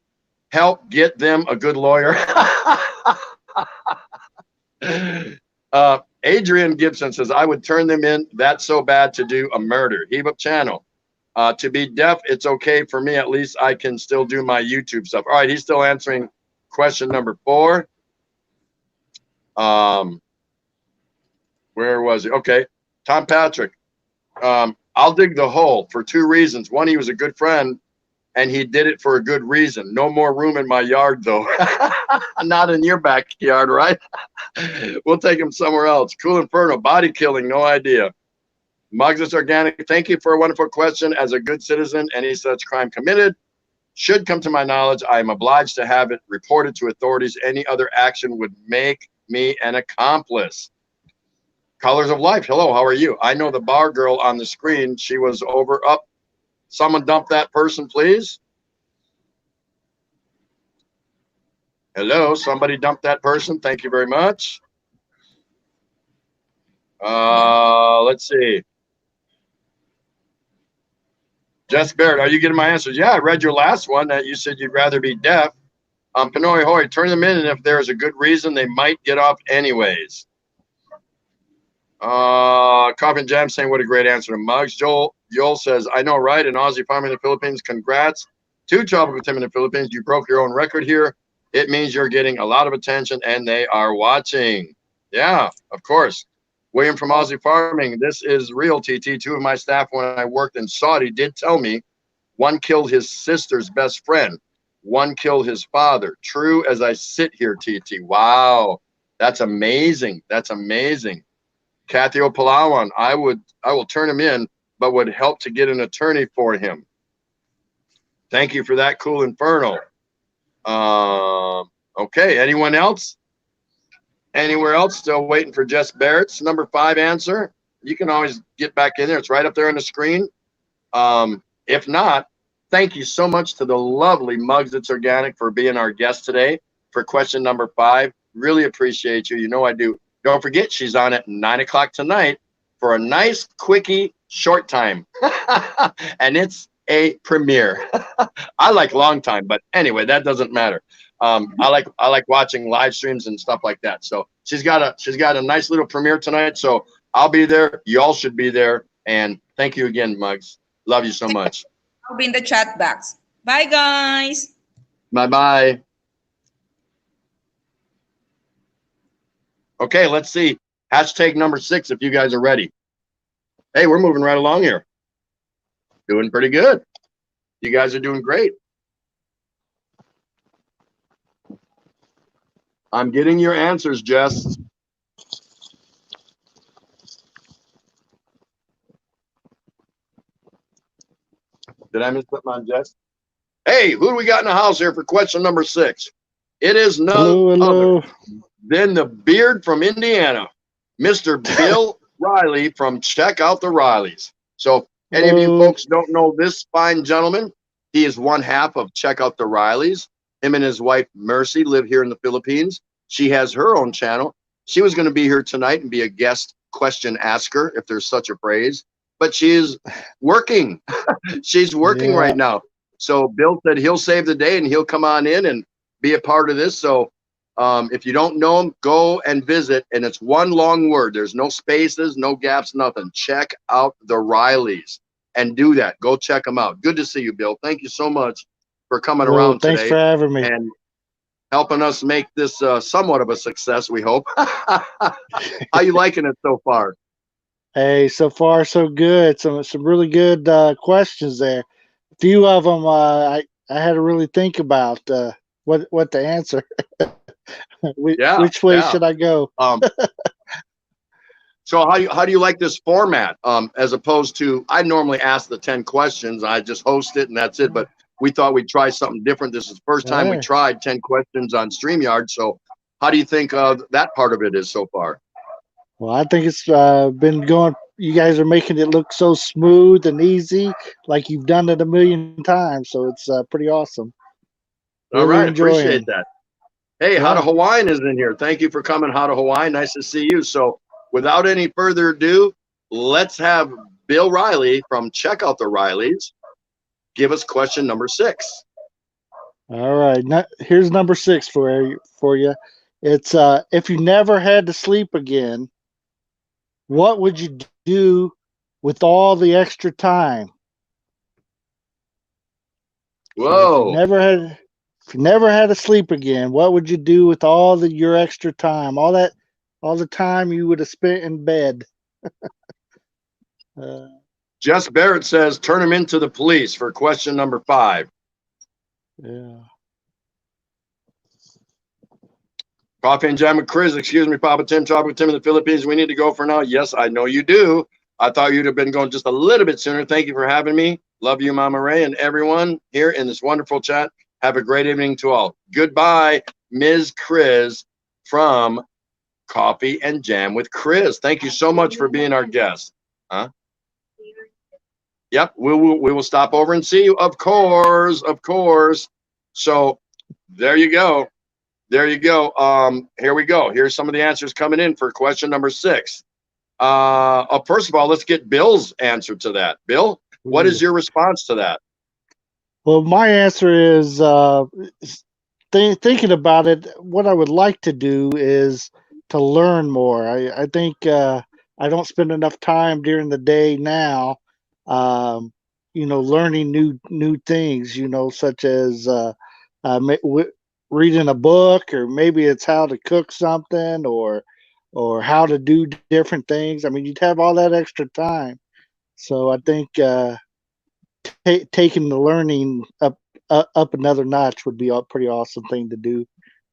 help get them a good lawyer. Adrian Gibson says, I would turn them in. That's so bad to do a murder. Heave Up Channel. To be deaf, it's okay for me. At least I can still do my YouTube stuff. All right, he's still answering question number 4. Where was he? Okay, Tom Patrick. I'll dig the hole for 2 reasons. One, he was a good friend, and he did it for a good reason. No more room in my yard, though. Not in your backyard, right? We'll take him somewhere else. Cool Inferno, body killing, no idea. Muggs is organic. Thank you for a wonderful question. As a good citizen, any such crime committed should come to my knowledge. I am obliged to have it reported to authorities. Any other action would make me an accomplice. Colors of Life. Hello, how are you? I know the bar girl on the screen. She was over up. Someone dump that person, please. Hello, somebody dump that person. Thank you very much. Let's see. Jess Barrett, are you getting my answers? Yeah, I read your last one that you said you'd rather be deaf. Pinoy Hoy, turn them in, and if there's a good reason, they might get off anyways. Coffin Jam saying, what a great answer to Muggs. Joel says, I know, right? An Aussie farmer in the Philippines. Congrats to Tropical Tim in the Philippines. You broke your own record here. It means you're getting a lot of attention, and they are watching. Yeah, of course. William from Aussie Farming. This is real, TT. 2 of my staff, when I worked in Saudi, did tell me one killed his sister's best friend. One killed his father. True as I sit here, TT. Wow. That's amazing. That's amazing. Kathy Opalawan, I will turn him in, but would help to get an attorney for him. Thank you for that, Cool Inferno. Okay, anyone else? Anywhere else? Still waiting for Jess Barrett's number 5 answer. You can always get back in there. It's right up there on the screen. If not, thank you so much to the lovely Muggs It's Organic for being our guest today for question number 5. Really appreciate you. You know I do. Don't forget, she's on at 9 o'clock tonight for a nice, quickie, short time. And it's a premiere. I like long time, but anyway, that doesn't matter. I like watching live streams and stuff like that. So she's got a nice little premiere tonight. So I'll be there. Y'all should be there. And thank you again, Muggs. Love you so much. I'll be in the chat box. Bye, guys. Bye-bye. Okay, let's see. Hashtag number 6 if you guys are ready. Hey, we're moving right along here. Doing pretty good. You guys are doing great. I'm getting your answers, Jess. Did I miss something on Jess? Hey, who do we got in the house here for question number 6? It is none other than the beard from Indiana, Mr. Bill Riley from Check Out the Rileys. So if any of you folks don't know this fine gentleman, he is one half of Check Out the Rileys. Him and his wife, Mercy, live here in the Philippines. She has her own channel. She was going to be here tonight and be a guest question asker, if there's such a phrase. But she is working. She's working right now. So Bill said he'll save the day and he'll come on in and be a part of this. So if you don't know him, go and visit. And it's one long word. There's no spaces, no gaps, nothing. Check out the Rileys and do that. Go check them out. Good to see you, Bill. Thank you so much for coming Well, around thanks today for having me. and helping us make this somewhat of a success, we hope. How you liking it so far? Hey, so far so good. Some really good questions there. A few of them I had to really think about what to answer. Which way should I go? So how do you like this format? As opposed to, I normally ask the 10 questions, I just host it and that's it. But we thought we'd try something different. This is the first time we tried 10 questions on StreamYard. So how do you think that part of it is so far? Well, I think it's been going. You guys are making it look so smooth and easy, like you've done it a million times. So it's pretty awesome. All right, appreciate that. Hey, How to Hawaiian is in here. Thank you for coming, How to Hawaiian. Nice to see you. So without any further ado, let's have Bill Riley from Check Out the Rileys give us question number 6. All right, here's number 6 for you. It's if you never had to sleep again, what would you do with all the extra time? Whoa! So if you never had to sleep again, what would you do with all your extra time? All the time you would have spent in bed. Jess Barrett says, turn him into the police for question number 5. Yeah. Coffee and Jam with Chris, excuse me, Papa Tim, Tropical Tim in the Philippines. We need to go for now. Yes, I know you do. I thought you'd have been going just a little bit sooner. Thank you for having me. Love you, Mama Ray, and everyone here in this wonderful chat. Have a great evening to all. Goodbye, Ms. Chris from Coffee and Jam with Chris. Thank you so much for being our guest. Huh? Yep, we will stop over and see you. Of course. So there you go. There you go. Here we go. Here's some of the answers coming in for question number 6. First of all, let's get Bill's answer to that. Bill, what is your response to that? Well, my answer is thinking about it. What I would like to do is to learn more. I think I don't spend enough time during the day now, learning new things. Such as reading a book, or maybe it's how to cook something, or how to do different things. I mean, you'd have all that extra time. So I think taking the learning up another notch would be a pretty awesome thing to do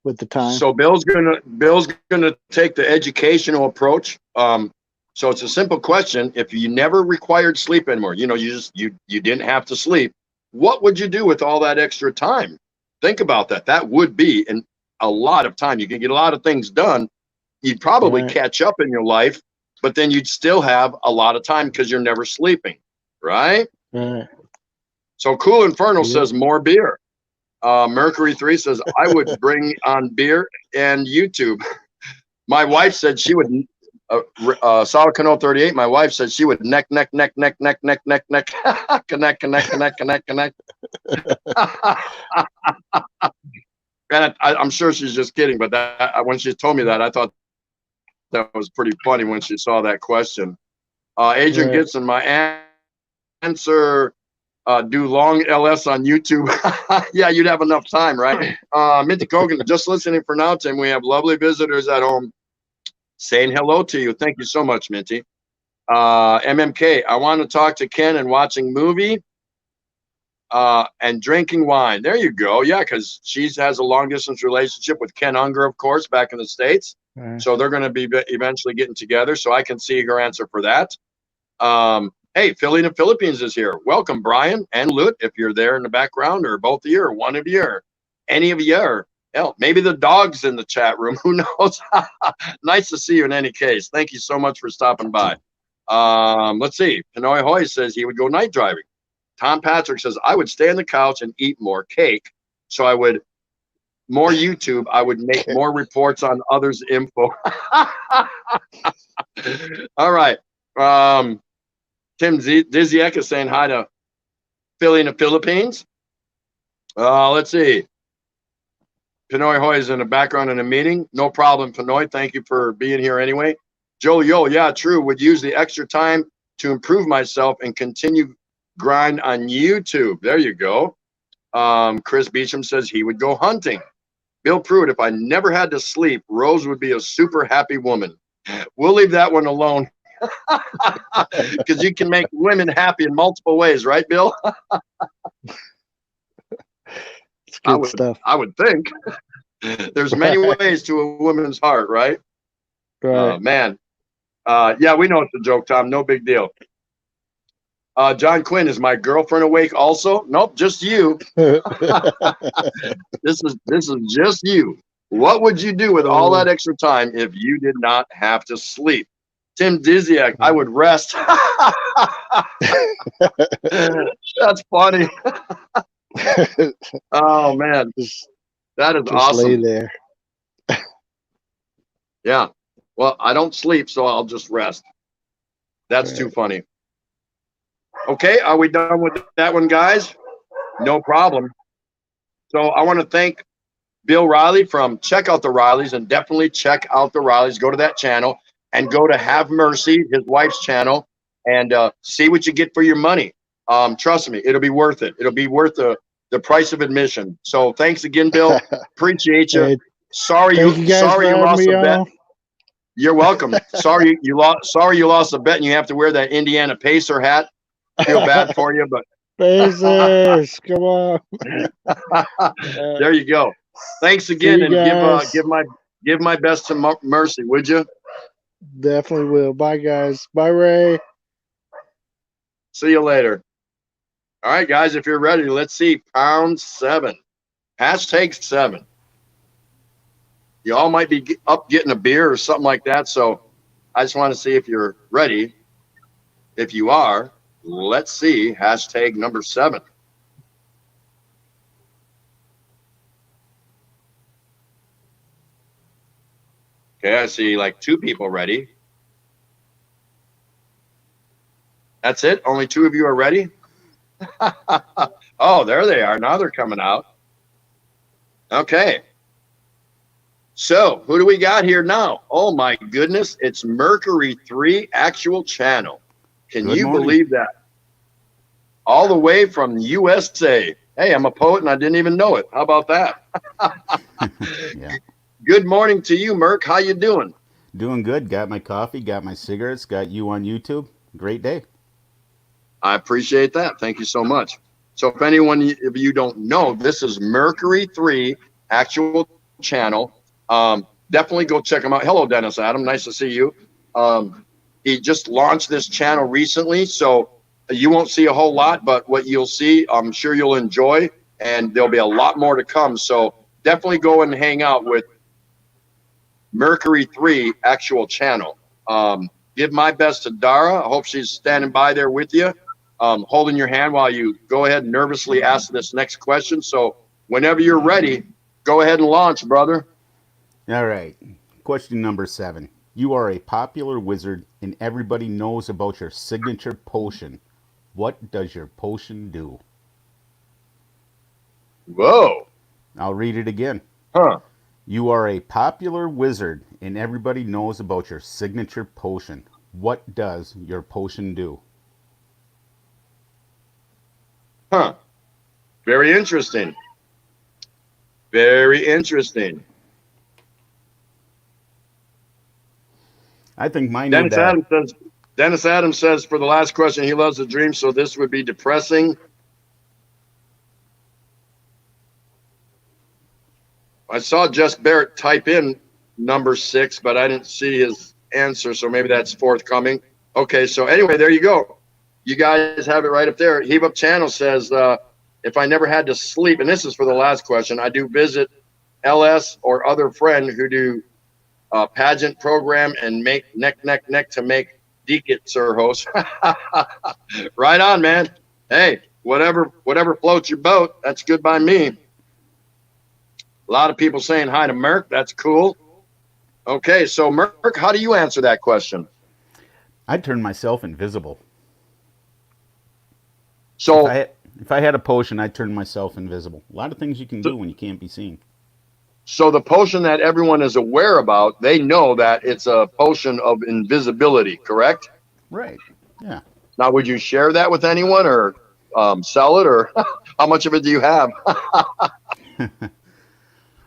with the time. So Bill's gonna take the educational approach. So it's a simple question. If you never required sleep anymore, you didn't have to sleep, what would you do with all that extra time? Think about that. That would be a lot of time. You can get a lot of things done. You'd probably catch up in your life, but then you'd still have a lot of time because you're never sleeping, right? Right. So Cool Infernal says more beer. Mercury 3 says, I would bring on beer and YouTube. My wife said she would, Solid Cano 38, my wife said she would neck, connect. And I'm sure she's just kidding, but when she told me that, I thought that was pretty funny when she saw that question. Adrian Gibson, my answer, do long LS on YouTube. Yeah, you'd have enough time, right? Minty Kogan, just listening for now, Tim. We have lovely visitors at home saying hello to you. Thank you so much, Minty. MMK, I want to talk to Ken and watching movie and drinking wine. There you go. Yeah, because she has a long distance relationship with Ken Unger, of course, back in the States. So they're going to be eventually getting together. So I can see her answer for that. Hey, Philly in the Philippines is here. Welcome, Brian and Lut, if you're there in the background, or both of you, or one of you, or any of you, or hell, maybe the dog's in the chat room. Who knows? Nice to see you in any case. Thank you so much for stopping by. Let's see. Pinoy Hoy says he would go night driving. Tom Patrick says, I would stay on the couch and eat more cake. So I would, more YouTube, I would make more reports on others' info. All right. Tim Diziek is saying hi to Philly in the Philippines. Let's see. Pinoy Hoy is in the background in a meeting. No problem, Pinoy. Thank you for being here anyway. Joe Yo, yeah, true. Would use the extra time to improve myself and continue grind on YouTube. There you go. Chris Beecham says he would go hunting. Bill Pruitt, if I never had to sleep, Rose would be a super happy woman. We'll leave that one alone because you can make women happy in multiple ways, right, Bill? It's good stuff. I would think. There's many ways to a woman's heart, right? Right. Man. Yeah, we know it's a joke, Tom. No big deal. John Quinn, is my girlfriend awake also? Nope, just you. This is just you. What would you do with all that extra time if you did not have to sleep? Tim Diziak, I would rest. That's funny. Oh man, that is awesome. Lay there. Yeah. Well, I don't sleep, so I'll just rest. That's too funny. Okay, are we done with that one, guys? No problem. So I want to thank Bill Riley from Check Out the Rileys, and definitely check out the Rileys. Go to that channel and go to Have Mercy, his wife's channel, and see what you get for your money. Trust me, it'll be worth it. It'll be worth the price of admission. So thanks again, Bill. Appreciate you. Hey, sorry you lost a bet. You're welcome. Sorry you lost a bet and you have to wear that Indiana Pacer hat. Feel bad for you, but Pacers, come on. There you go. Thanks again, and give my best to Mercy, would you? Definitely will. Bye, guys. Bye, Ray. See you later. All right, guys, if you're ready, let's see pound 7. #7. You all might be up getting a beer or something like that, so I just want to see if you're ready. If you are, let's see number 7. Okay, I see like 2 people ready. That's it? Only 2 of you are ready? Oh, there they are. Now they're coming out. Okay. So, who do we got here now? Oh my goodness, it's Mercury 3 Actual Channel. Can you believe that? All the way from USA. Hey, I'm a poet and I didn't even know it. How about that? Yeah. Good morning to you, Merc. How you doing? Doing good. Got my coffee, got my cigarettes, got you on YouTube. Great day. I appreciate that. Thank you so much. So if anyone of you don't know, this is Mercury 3 Actual Channel. Definitely go check him out. Hello, Dennis Adam. Nice to see you. He just launched this channel recently, so you won't see a whole lot, but what you'll see, I'm sure you'll enjoy, and there'll be a lot more to come. So definitely go and hang out with Mercury 3 Actual Channel. Give my best to Dara. I hope she's standing by there with you, holding your hand while you go ahead and nervously ask this next question. So whenever you're ready, go ahead and launch, brother. All right. Question number 7. You are a popular wizard and everybody knows about your signature potion. What does your potion do? Whoa. I'll read it again. Huh. You are a popular wizard and everybody knows about your signature potion. What does your potion do? Huh. Very interesting. Very interesting. I think mine Dennis Adams says for the last question, he loves the dream, so this would be depressing. I saw Jess Barrett type in number 6, but I didn't see his answer, so maybe that's forthcoming. Okay, so anyway, there you go. You guys have it right up there. Heave Up Channel says, if I never had to sleep, and this is for the last question, I do visit LS or other friend who do pageant program and make neck to make Deacon Sir host. Right on, man. Hey, whatever floats your boat, that's good by me. A lot of people saying hi to Merc. That's cool. Okay, so Merc, how do you answer that question? I'd turn myself invisible. So if I had a potion, I'd turn myself invisible. A lot of things you can do when you can't be seen. So the potion that everyone is aware about, they know that it's a potion of invisibility, correct? Right. Yeah. Now, would you share that with anyone, or sell it, or how much of it do you have?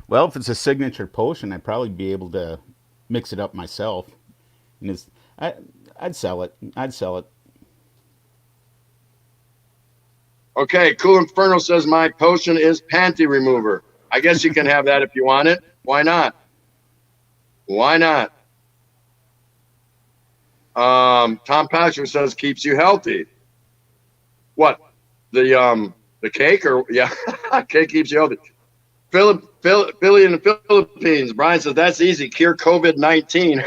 Well, if it's a signature potion, I'd probably be able to mix it up myself. And I'd sell it. I'd sell it. Okay, Cool Inferno says my potion is panty remover. I guess you can have that if you want it. Why not? Why not? Tom Patrick says keeps you healthy. What? The cake, or yeah, cake keeps you healthy. Philly in the Philippines. Brian says that's easy. Cure COVID-19.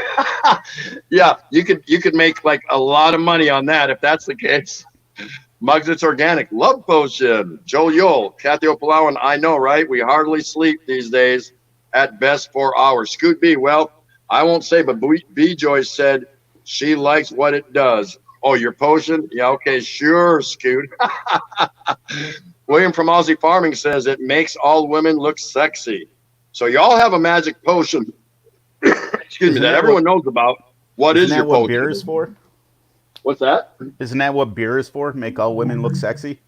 Yeah, you could make like a lot of money on that if that's the case. Mugs, it's organic. Love potion. Joe Yule, Kathy Opalawan. I know, right? We hardly sleep these days. At best 4 hours. Scoot B. Well, I won't say, but B Joyce said she likes what it does. Oh, your potion? Yeah, okay, sure, Scoot. William from Aussie Farming says it makes all women look sexy. So y'all have a magic potion. Excuse me, that everyone knows about. What is your potion? Isn't that what beer is for? What's that? Isn't that what beer is for? Make all women look sexy?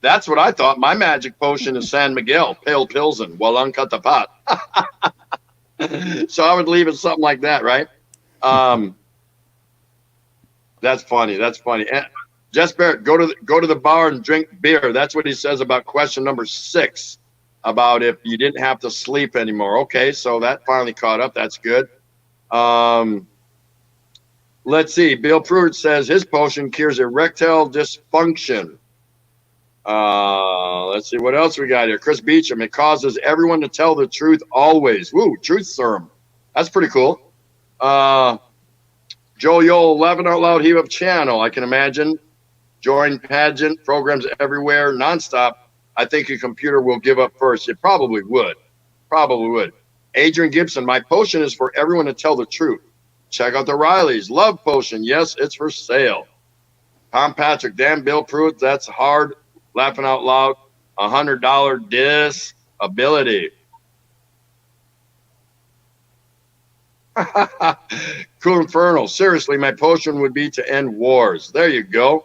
That's what I thought. My magic potion is San Miguel, Pale Pilsen, Walang the pot. So I would leave it something like that, right? That's funny. That's funny. And Jess Barrett, go to the bar and drink beer. That's what he says about question number 6, about if you didn't have to sleep anymore. Okay, so that finally caught up. That's good. Let's see. Bill Pruitt says his potion cures erectile dysfunction. Let's see what else we got here. Chris Beecham, it causes everyone to tell the truth always. Woo, truth serum. That's pretty cool. Joe Yole, 11 Out Loud Heave Up channel. I can imagine. Join pageant programs everywhere, nonstop. I think your computer will give up first. It probably would. Probably would. Adrian Gibson, my potion is for everyone to tell the truth. Check out the Rileys. Love potion. Yes, it's for sale. Tom Patrick, damn Bill Pruitt, that's hard. Laughing out loud. $100 disability. Cool Infernal. Seriously, my potion would be to end wars. There you go.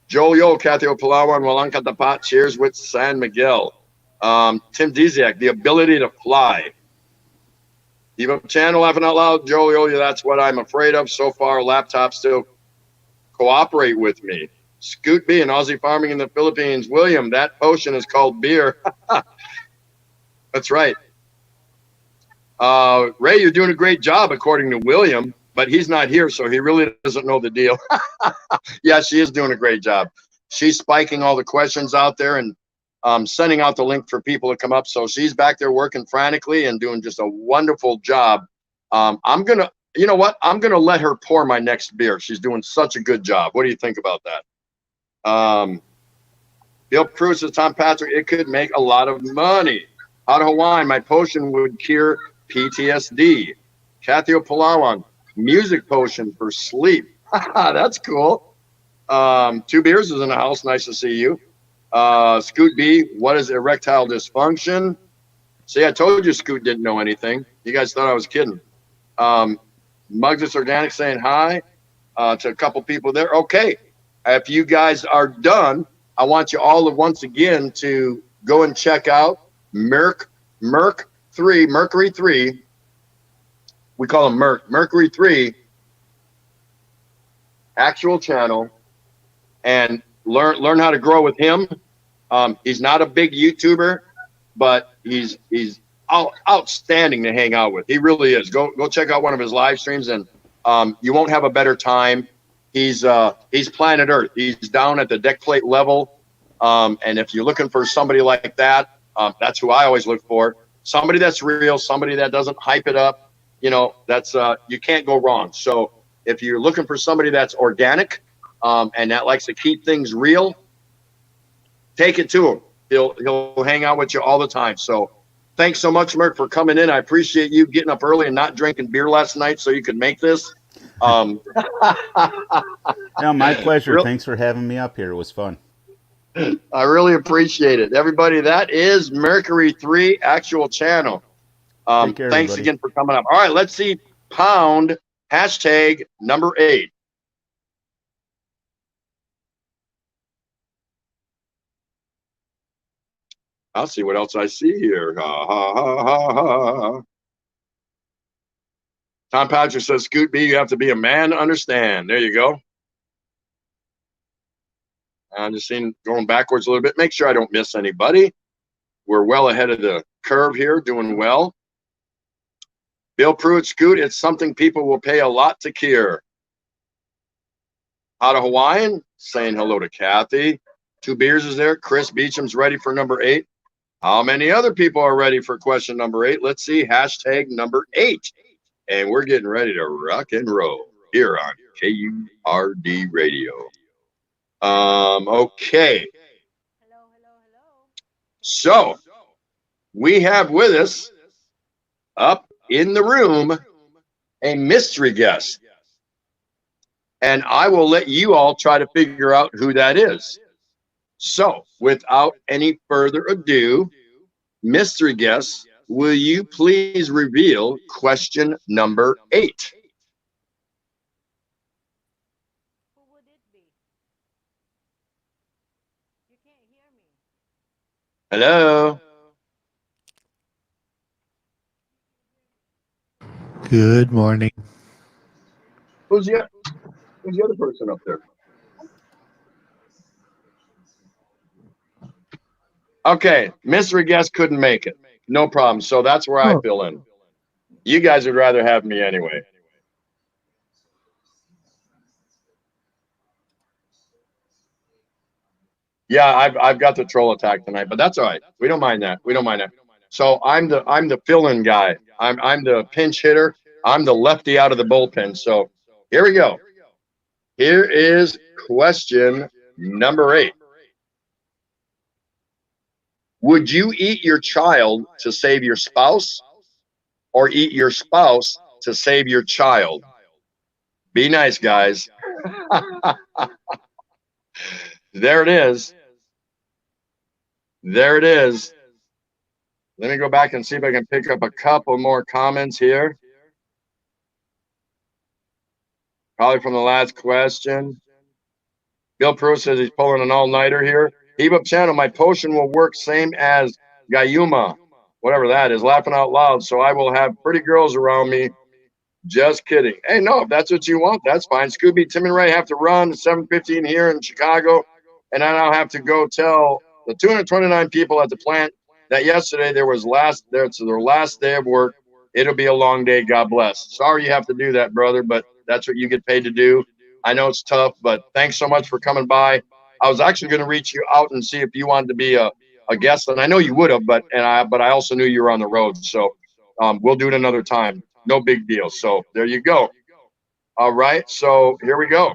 Joel Yo, Kathy Opalawan, Walang the pot. Cheers with San Miguel. Tim Desiak, the ability to fly. Give up channel, laughing out loud. Joel Yo, that's what I'm afraid of. So far, laptops still cooperate with me. Scoot B and Aussie Farming in the Philippines. William, that potion is called beer. That's right. Ray, you're doing a great job, according to William, but he's not here, so he really doesn't know the deal. Yeah, she is doing a great job. She's spiking all the questions out there and sending out the link for people to come up. So she's back there working frantically and doing just a wonderful job. You know what? I'm going to let her pour my next beer. She's doing such a good job. What do you think about that? Bill Cruz says, Tom Patrick, it could make a lot of money. Out of Hawaii, my potion would cure PTSD. Kathy Opalawan, music potion for sleep. That's cool. 2 beers is in the house. Nice to see you. Scoot B, what is erectile dysfunction? See, I told you Scoot didn't know anything. You guys thought I was kidding. Mugs It's Organic saying hi to a couple people there. Okay, if you guys are done, I want you all once again to go and check out Mercury 3. We call him Mercury 3 actual channel, and learn how to grow with him. He's not a big YouTuber, but he's outstanding to hang out with. He really is. Go check out one of his live streams, and you won't have a better time. He's planet Earth. He's down at the deck plate level, and if you're looking for somebody like that, that's who I always look for. Somebody that's real, somebody that doesn't hype it up. You know, that's you can't go wrong. So if you're looking for somebody that's organic and that likes to keep things real, take it to him. He'll hang out with you all the time. So thanks so much, Merc, for coming in. I appreciate you getting up early and not drinking beer last night so you could make this. No, my pleasure. Thanks for having me up here. It was fun. I really appreciate it. Everybody, that is Mercury 3 actual channel. Thanks everybody. again for coming up. All right, let's see. Pound hashtag number 8. I'll see what else I see here. Ha, ha, ha, ha, ha. Tom Patrick says, Scoot B, you have to be a man to understand. There you go. I'm just seeing going backwards a little bit. Make sure I don't miss anybody. We're well ahead of the curve here, doing well. Bill Pruitt, Scoot, it's something people will pay a lot to cure. Out of Hawaiian, saying hello to Kathy. 2 beers is there. Chris Beecham's ready for number 8. How many other people are ready for question number 8? Let's see. Hashtag number 8. And we're getting ready to rock and roll here on KURD Radio. Okay. So we have with us up in the room a mystery guest. And I will let you all try to figure out who that is. So without any further ado, mystery guest, will you please reveal question number 8? Who would it be? You can't hear me. Hello? Good morning. Who's the other person up there? Okay, mystery guest couldn't make it. No problem. So that's where I fill in. You guys would rather have me anyway. Yeah, I've got the troll attack tonight, but that's all right. We don't mind that. We don't mind that. So I'm the fill-in guy. I'm the pinch hitter. I'm the lefty out of the bullpen. So here we go. Here is question number 8. Would you eat your child to save your spouse, or eat your spouse to save your child? Be nice, guys. There it is. There it is. Let me go back and see if I can pick up a couple more comments here. Probably from the last question. Bill Pruitt says he's pulling an all-nighter here. Heave Up Channel, my potion will work same as Gayuma, whatever that is, laughing out loud. So I will have pretty girls around me. Just kidding. Hey, no, if that's what you want, that's fine. Scooby, Tim and Ray have to run 7:15 here in Chicago. And then I'll have to go tell the 229 people at the plant that yesterday their last day of work. It'll be a long day. God bless. Sorry you have to do that, brother, but that's what you get paid to do. I know it's tough, but thanks so much for coming by. I was actually going to reach you out and see if you wanted to be a guest, and I know you would have, but I also knew you were on the road, so we'll do it another time. No big deal. So there you go. All right, so here we go.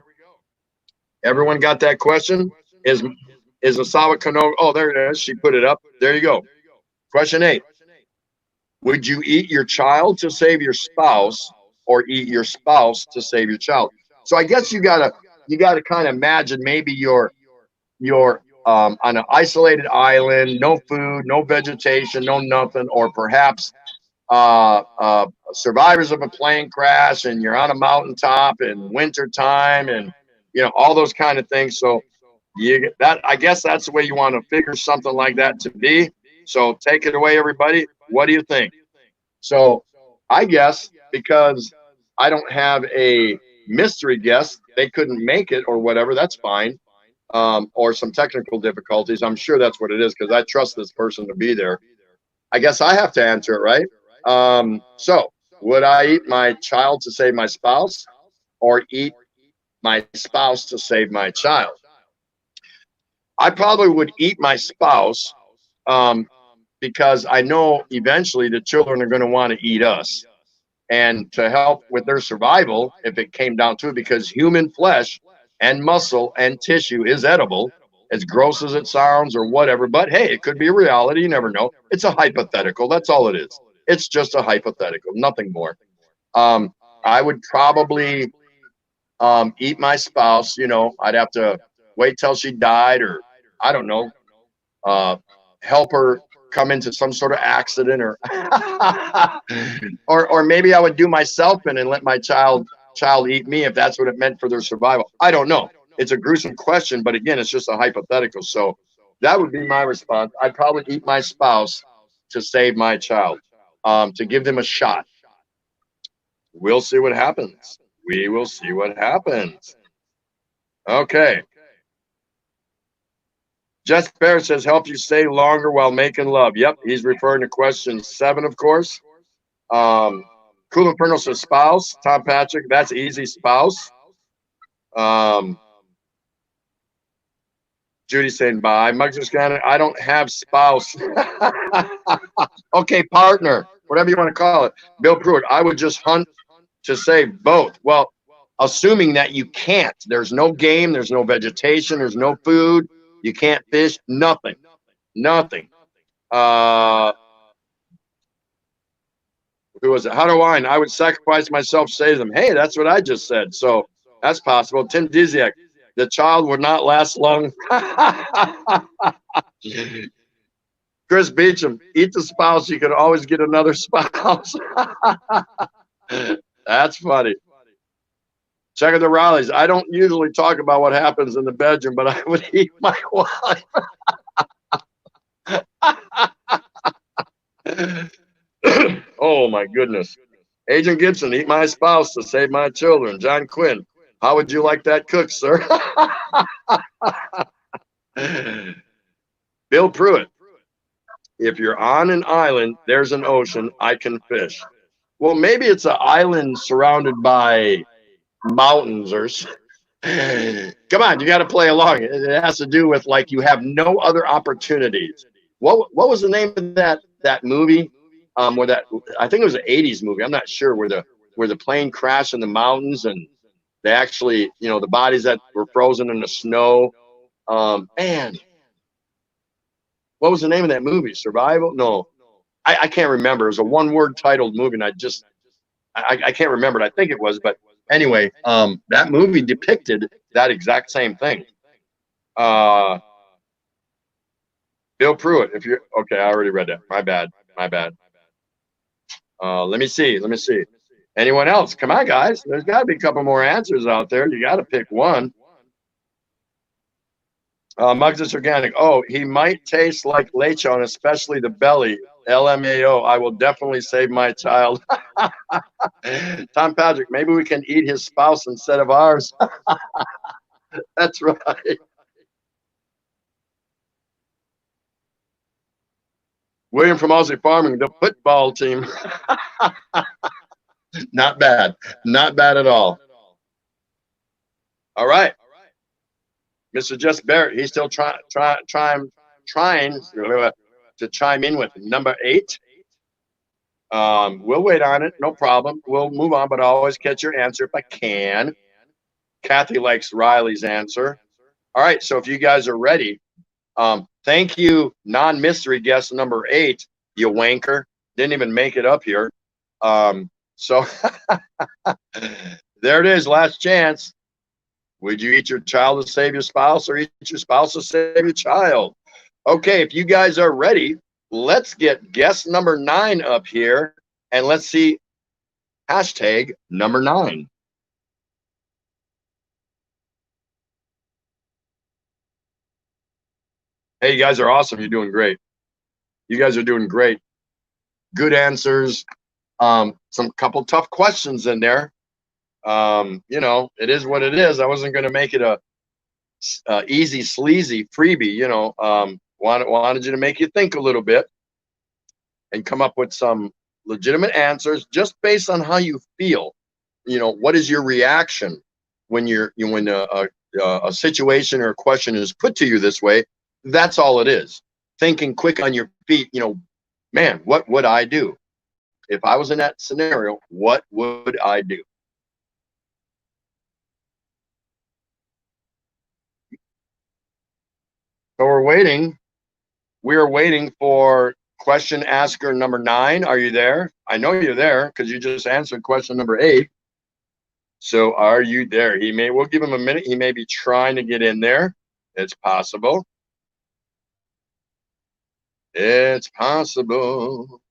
Everyone got that question? Is Asawa Kano? Oh, there it is. She put it up. There you go. Question 8. Would you eat your child to save your spouse, or eat your spouse to save your child? So I guess you gotta kind of imagine maybe you're on an isolated island, no food, no vegetation, no nothing, or perhaps survivors of a plane crash, and you're on a mountaintop in winter time, and all those kind of things. So I guess that's the way you want to figure something like that to be. So take it away, everybody. What do you think? So I guess because I don't have a mystery guest, they couldn't make it or whatever, that's fine. Or some technical difficulties. I'm sure that's what it is, because I trust this person to be there. I guess I have to answer it, right? So would I eat my child to save my spouse, or eat my spouse to save my child? I probably would eat my spouse, because I know eventually the children are going to want to eat us, and to help with their survival, if it came down to it, because human flesh and muscle and tissue is edible, as gross as it sounds or whatever. But hey, it could be a reality. You never know. It's a hypothetical. That's all it is. It's just a hypothetical, nothing more. I would probably eat my spouse. I'd have to wait till she died, or I don't know, help her come into some sort of accident, or or maybe I would do myself in and let my child eat me, if that's what it meant for their survival. I don't know. It's a gruesome question, but again, it's just a hypothetical. So That would be my response. I'd probably eat my spouse to save my child, to give them a shot. We'll see what happens. We will see what happens. Okay. Jess Barrett says, help you stay longer while making love. Yep, he's referring to question 7, of course. Cool Inferno says spouse. Tom Patrick, that's easy, spouse. Judy saying bye. Muggs I don't have spouse. Okay, partner, whatever you want to call it. Bill Pruitt, I would just hunt to save both. Well, assuming that you can't. There's no game, there's no vegetation, there's no food, you can't fish, nothing. Nothing. Who was it? How do I would sacrifice myself, save them. Hey, that's what I just said. So that's possible. Tim Diziak, the child would not last long. Chris Beecham, eat the spouse. You could always get another spouse. That's funny. Check out the Rileys. I don't usually talk about what happens in the bedroom, but I would eat my wife. Oh my goodness. Agent Gibson, eat my spouse to save my children. John Quinn, how would you like that cooked, sir? Bill Pruitt, if you're on an island, there's an ocean, I can fish. Well, maybe it's an island surrounded by mountains or come on, you got to play along. It has to do with like you have no other opportunities. What was the name of that movie? Where that, I think it was an 80s movie. I'm not sure, where the plane crashed in the mountains and they actually, the bodies that were frozen in the snow. Man, what was the name of that movie? Survival? No, I can't remember. It was a one-word titled movie, and I can't remember it. I think it was, but anyway, that movie depicted that exact same thing. Bill Pruitt, if you're okay, I already read that. My bad. Let me see. Anyone else? Come on, guys. There's got to be a couple more answers out there. You got to pick one. Muggs is organic. Oh, he might taste like lechon, especially the belly. LMAO. I will definitely save my child. Tom Patrick, maybe we can eat his spouse instead of ours. That's right. William from Aussie Farming, the football team. Not bad. Not bad at all. All right. Mr. Jess Barrett, he's still trying to chime in with number 8. We'll wait on it. No problem. We'll move on, but I'll always catch your answer if I can. Kathy likes Riley's answer. All right. So if you guys are ready, thank you, non-mystery guest number 8, you wanker. Didn't even make it up here. So there it is. Last chance. Would you eat your child to save your spouse, or eat your spouse to save your child? Okay, if you guys are ready, let's get guest number 9 up here, and let's see hashtag number 9. Hey, you guys are awesome. You're doing great. You guys are doing great. Good answers. Some couple tough questions in there. It is what it is. I wasn't going to make it a easy, sleazy freebie. Wanted you to make you think a little bit and come up with some legitimate answers just based on how you feel. What is your reaction when a situation or a question is put to you this way? That's all it is. Thinking quick on your feet. Man, what would I do if I was in that scenario? What would I do? So we're waiting. We are waiting for question asker number 9. Are you there? I know you're there because you just answered question number 8. So are you there? We'll give him a minute. He may be trying to get in there. It's possible. It's possible.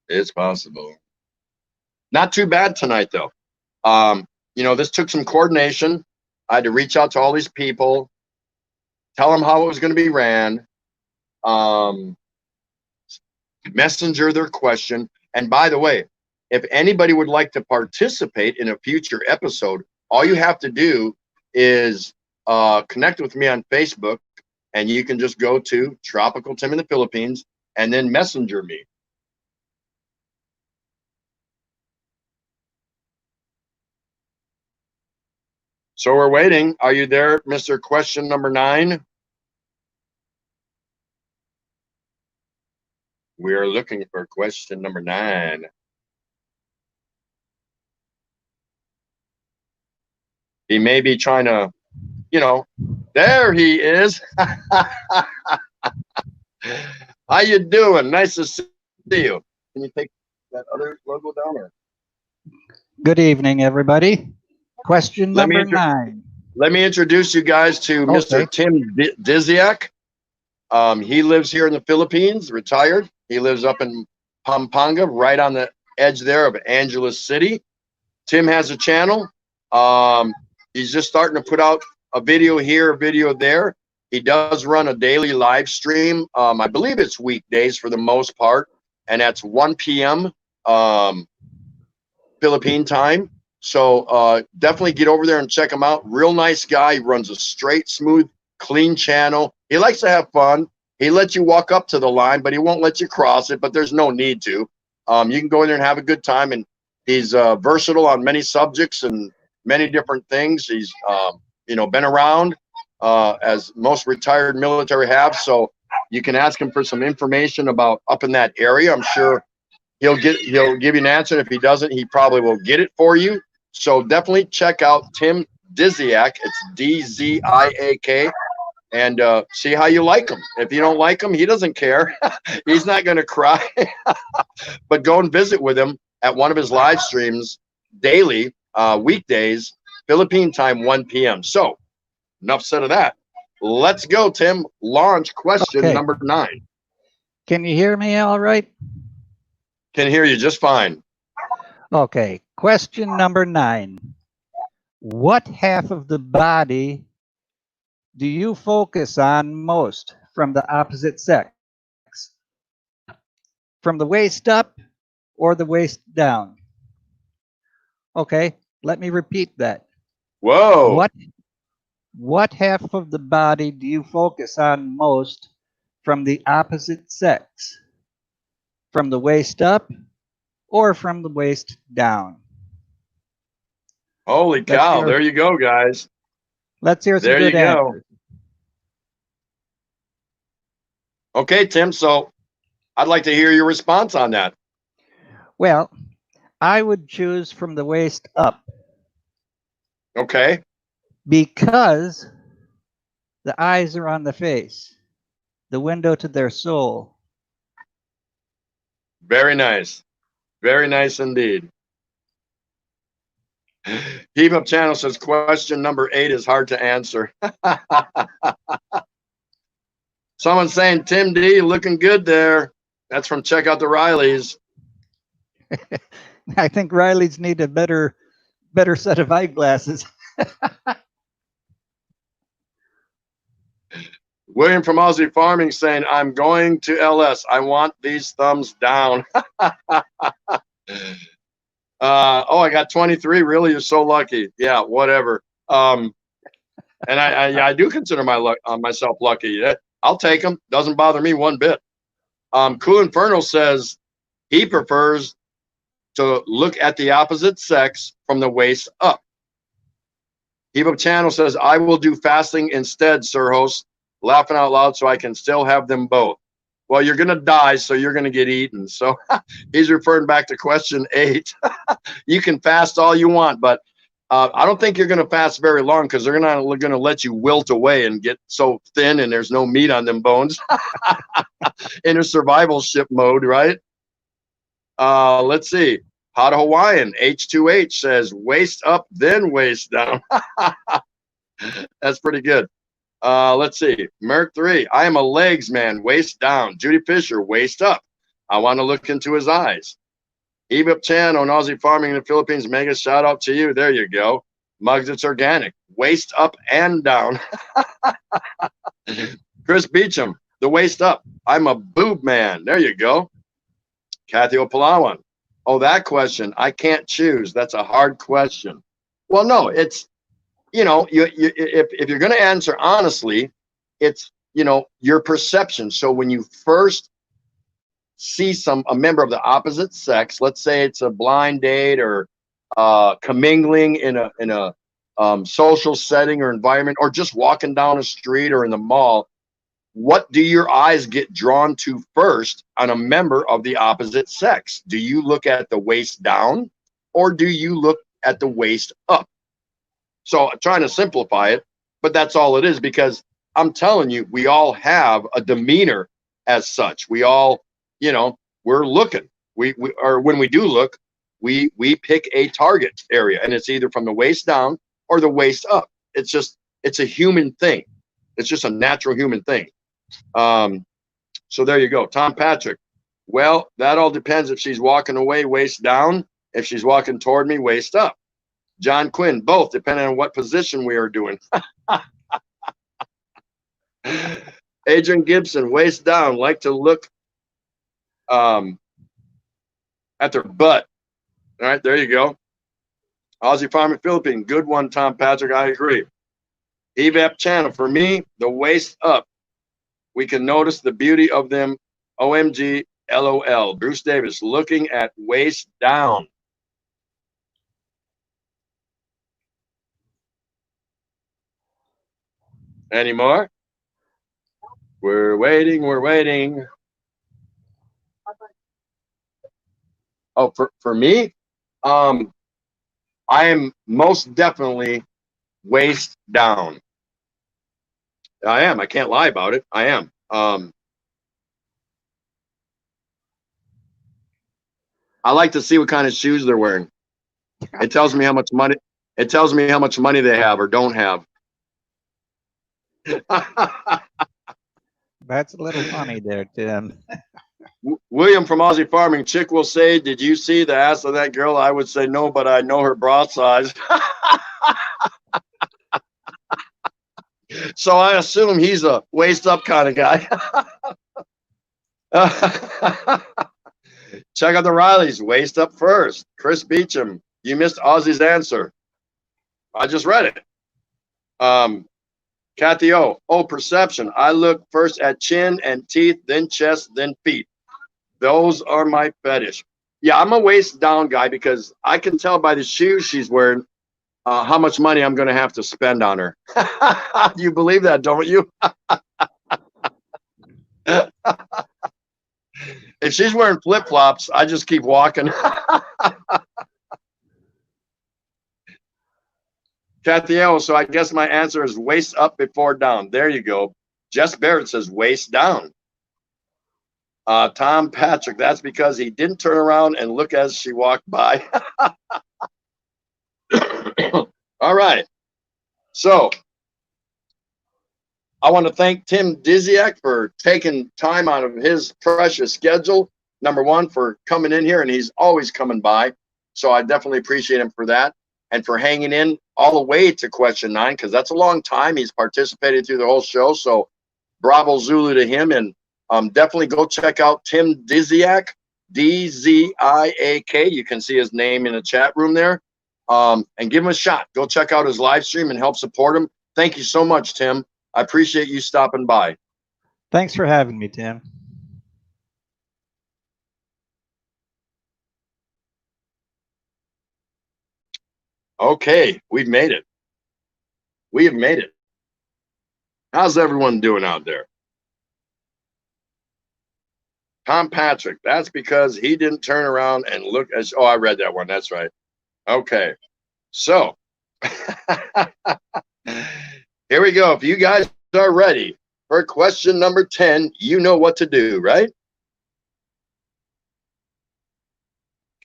It's possible. Not too bad tonight, though. This took some coordination. I had to reach out to all these people, tell them how it was going to be ran. messenger their question. And by the way, if anybody would like to participate in a future episode, all you have to do is connect with me on Facebook, and you can just go to Tropical Tim in the Philippines and then messenger me. So we're waiting. Are you there, Mr. Question number 9? We are looking for question number 9. He may be trying to, there he is. How you doing? Nice to see you. Can you take that other logo down? Or? Good evening, everybody. Question number 9. Let me introduce you guys to Mr. Tim Diziak. He lives here in the Philippines, retired. He lives up in Pampanga, right on the edge there of Angeles City. Tim has a channel. He's just starting to put out a video here, a video there. He does run a daily live stream. I believe it's weekdays for the most part, and that's 1 p.m. Philippine time. So definitely get over there and check him out. Real nice guy. He runs a straight, smooth, clean channel. He likes to have fun. He lets you walk up to the line, but he won't let you cross it, but there's no need to. You can go in there and have a good time, and he's versatile on many subjects and many different things. He's been around as most retired military have, so you can ask him for some information about up in that area. I'm sure he'll give you an answer. If he doesn't, he probably will get it for you. So definitely check out Tim Diziak. It's Dziak, and see how you like him. If you don't like him, he doesn't care. He's not going to cry. But go and visit with him at one of his live streams daily, weekdays, Philippine time, 1 p.m. So enough said of that. Let's go, Tim. Launch question number 9. Can you hear me all right? Can hear you just fine. Okay. Question number 9. What half of the body do you focus on most from the opposite sex? From the waist up or the waist down? Okay, let me repeat that. Whoa. What half of the body do you focus on most from the opposite sex? From the waist up or from the waist down? Holy cow, there you go, guys. Let's hear some good answers. Okay, Tim, so I'd like to hear your response on that. Well, I would choose from the waist up. Okay. Because the eyes are on the face, the window to their soul. Very nice. Very nice indeed. Keep Up Channel says question number 8 is hard to answer. Someone's saying, Tim D, looking good there. That's from Check Out the Rileys. I think Rileys need a better set of eyeglasses. William from Aussie Farming saying, I'm going to LS. I want these thumbs down. I got 23. Really? You're so lucky. Yeah, whatever. And I do consider myself lucky. I'll take them. Doesn't bother me one bit. Cool Inferno says he prefers to look at the opposite sex from the waist up. Keep Up Channel says, I will do fasting instead, Sir Host. Laughing out loud so I can still have them both. Well, you're going to die, so you're going to get eaten. So he's referring back to question 8. You can fast all you want, but I don't think you're going to fast very long because they're not going to let you wilt away and get so thin and there's no meat on them bones. In a survival ship mode, right? Let's see. Hot Hawaiian, H2H says, waist up, then waist down. That's pretty good. Let's see. Merc 3, I am a legs man, waist down. Judy Fisher, waist up. I want to look into his eyes. Ebip Chan on Aussie Farming in the Philippines, mega shout out to you. There you go. Mugs, it's organic. Waist up and down. Chris Beecham, the waist up. I'm a boob man. There you go. Kathy Opalawan. Oh, that question. I can't choose. That's a hard question. Well, no, it's, if you're going to answer honestly, it's, your perception. So when you first see a member of the opposite sex, let's say it's a blind date or commingling in a social setting or environment, or just walking down a street or in the mall, what do your eyes get drawn to first on a member of the opposite sex? Do you look at the waist down, or do you look at the waist up? So I'm trying to simplify it, but that's all it is, because I'm telling you, we all have a demeanor as such. We all, we're looking. Or when we do look, we pick a target area, and it's either from the waist down or the waist up. It's a human thing. It's just a natural human thing. So there you go. Tom Patrick. Well, that all depends if she's walking away, waist down. If she's walking toward me, waist up. John Quinn, both, depending on what position we are doing. Adrian Gibson, waist down, like to look at their butt. All right, there you go. Aussie Farmer Philippine, good one, Tom Patrick. I agree. EVAP channel, for me, the waist up. We can notice the beauty of them. OMG, LOL. Bruce Davis, looking at waist down. Any more? We're waiting. We're waiting. Oh, for me, I am most definitely waist down. I am. I can't lie about it. I am. I like to see what kind of shoes they're wearing. It tells me how much money. It tells me how much money they have or don't have. That's a little funny there, Tim. William from Aussie Farming, chick will say, did you see the ass of that girl? I would say no, but I know her bra size. So I assume he's a waist up kind of guy. Check out the Rileys, waist up first. Chris Beecham, you missed Aussie's answer. I just read it. Kathy O, perception. I look first at chin and teeth, then chest, then feet. Those are my fetish. Yeah, I'm a waist down guy because I can tell by the shoes she's wearing how much money I'm going to have to spend on her. You believe that, don't you? If she's wearing flip-flops, I just keep walking. Kathy L, so I guess my answer is waist up before down. There you go. Jess Barrett says waist down. Tom Patrick, that's because he didn't turn around and look as she walked by. All right. So I want to thank Tim Diziak for taking time out of his precious schedule. Number one, for coming in here, and he's always coming by. So I definitely appreciate him for that, and for hanging in all the way to question 9, because that's a long time. He's participated through the whole show. So bravo Zulu to him. And definitely go check out Tim Diziak, D-Z-I-A-K. You can see his name in the chat room there. And give him a shot. Go check out his live stream and help support him. Thank you so much, Tim. I appreciate you stopping by. Thanks for having me, Tim. Okay, we've made it. We have made it. How's everyone doing out there? Tom Patrick, that's because he didn't turn around and look as, I read that one. That's right. Okay. So here we go. If you guys are ready for question number 10, you know what to do, right?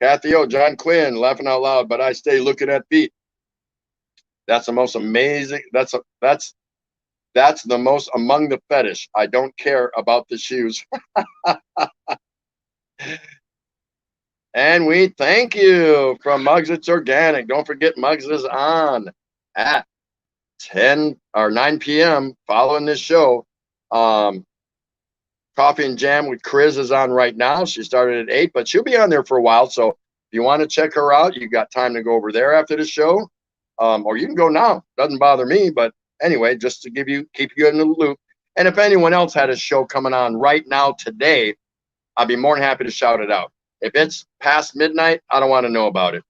Kathy O, John Quinn, laughing out loud, but I stay looking at feet. That's the most amazing. That's the most among the fetish. I don't care about the shoes. And we thank you from Muggs It's Organic. Don't forget Muggs is on at 10 or 9 p.m. following this show. Coffee and Jam with Chris is on right now. She started at 8, but she'll be on there for a while. So if you want to check her out, you got time to go over there after the show. Or you can go now. Doesn't bother me. But anyway, just to keep you in the loop. And if anyone else had a show coming on right now today, I'd be more than happy to shout it out. If it's past midnight, I don't want to know about it.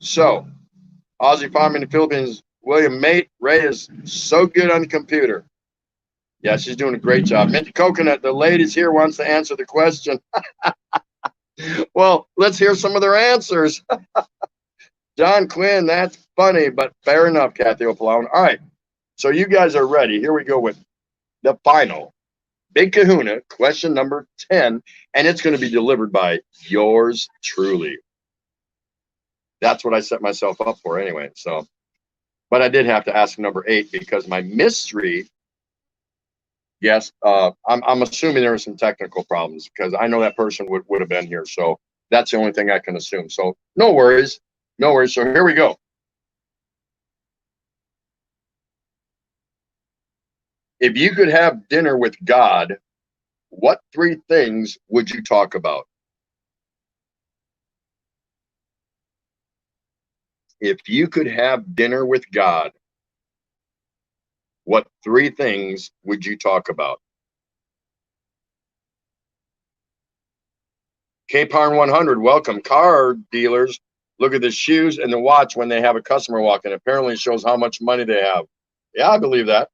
So, Aussie Farm in the Philippines, William Mate, Ray is so good on the computer. Yeah, she's doing a great job. Minty Coconut, the ladies here wants to answer the question. Well, let's hear some of their answers. John Quinn, that's funny, but fair enough, Kathy Opalone. All right, so you guys are ready. Here we go with the final Big Kahuna, question number 10, and it's going to be delivered by yours truly. That's what I set myself up for anyway. So, but I did have to ask number 8 because my mystery guest, I'm assuming there were some technical problems because I know that person would have been here. So that's the only thing I can assume. So no worries. No worries. So here we go. If you could have dinner with God, what 3 things would you talk about? If you could have dinner with God, what 3 things would you talk about? K-Parn 100, welcome. Car dealers look at the shoes and the watch when they have a customer walk in. Apparently it shows how much money they have. Yeah, I believe that.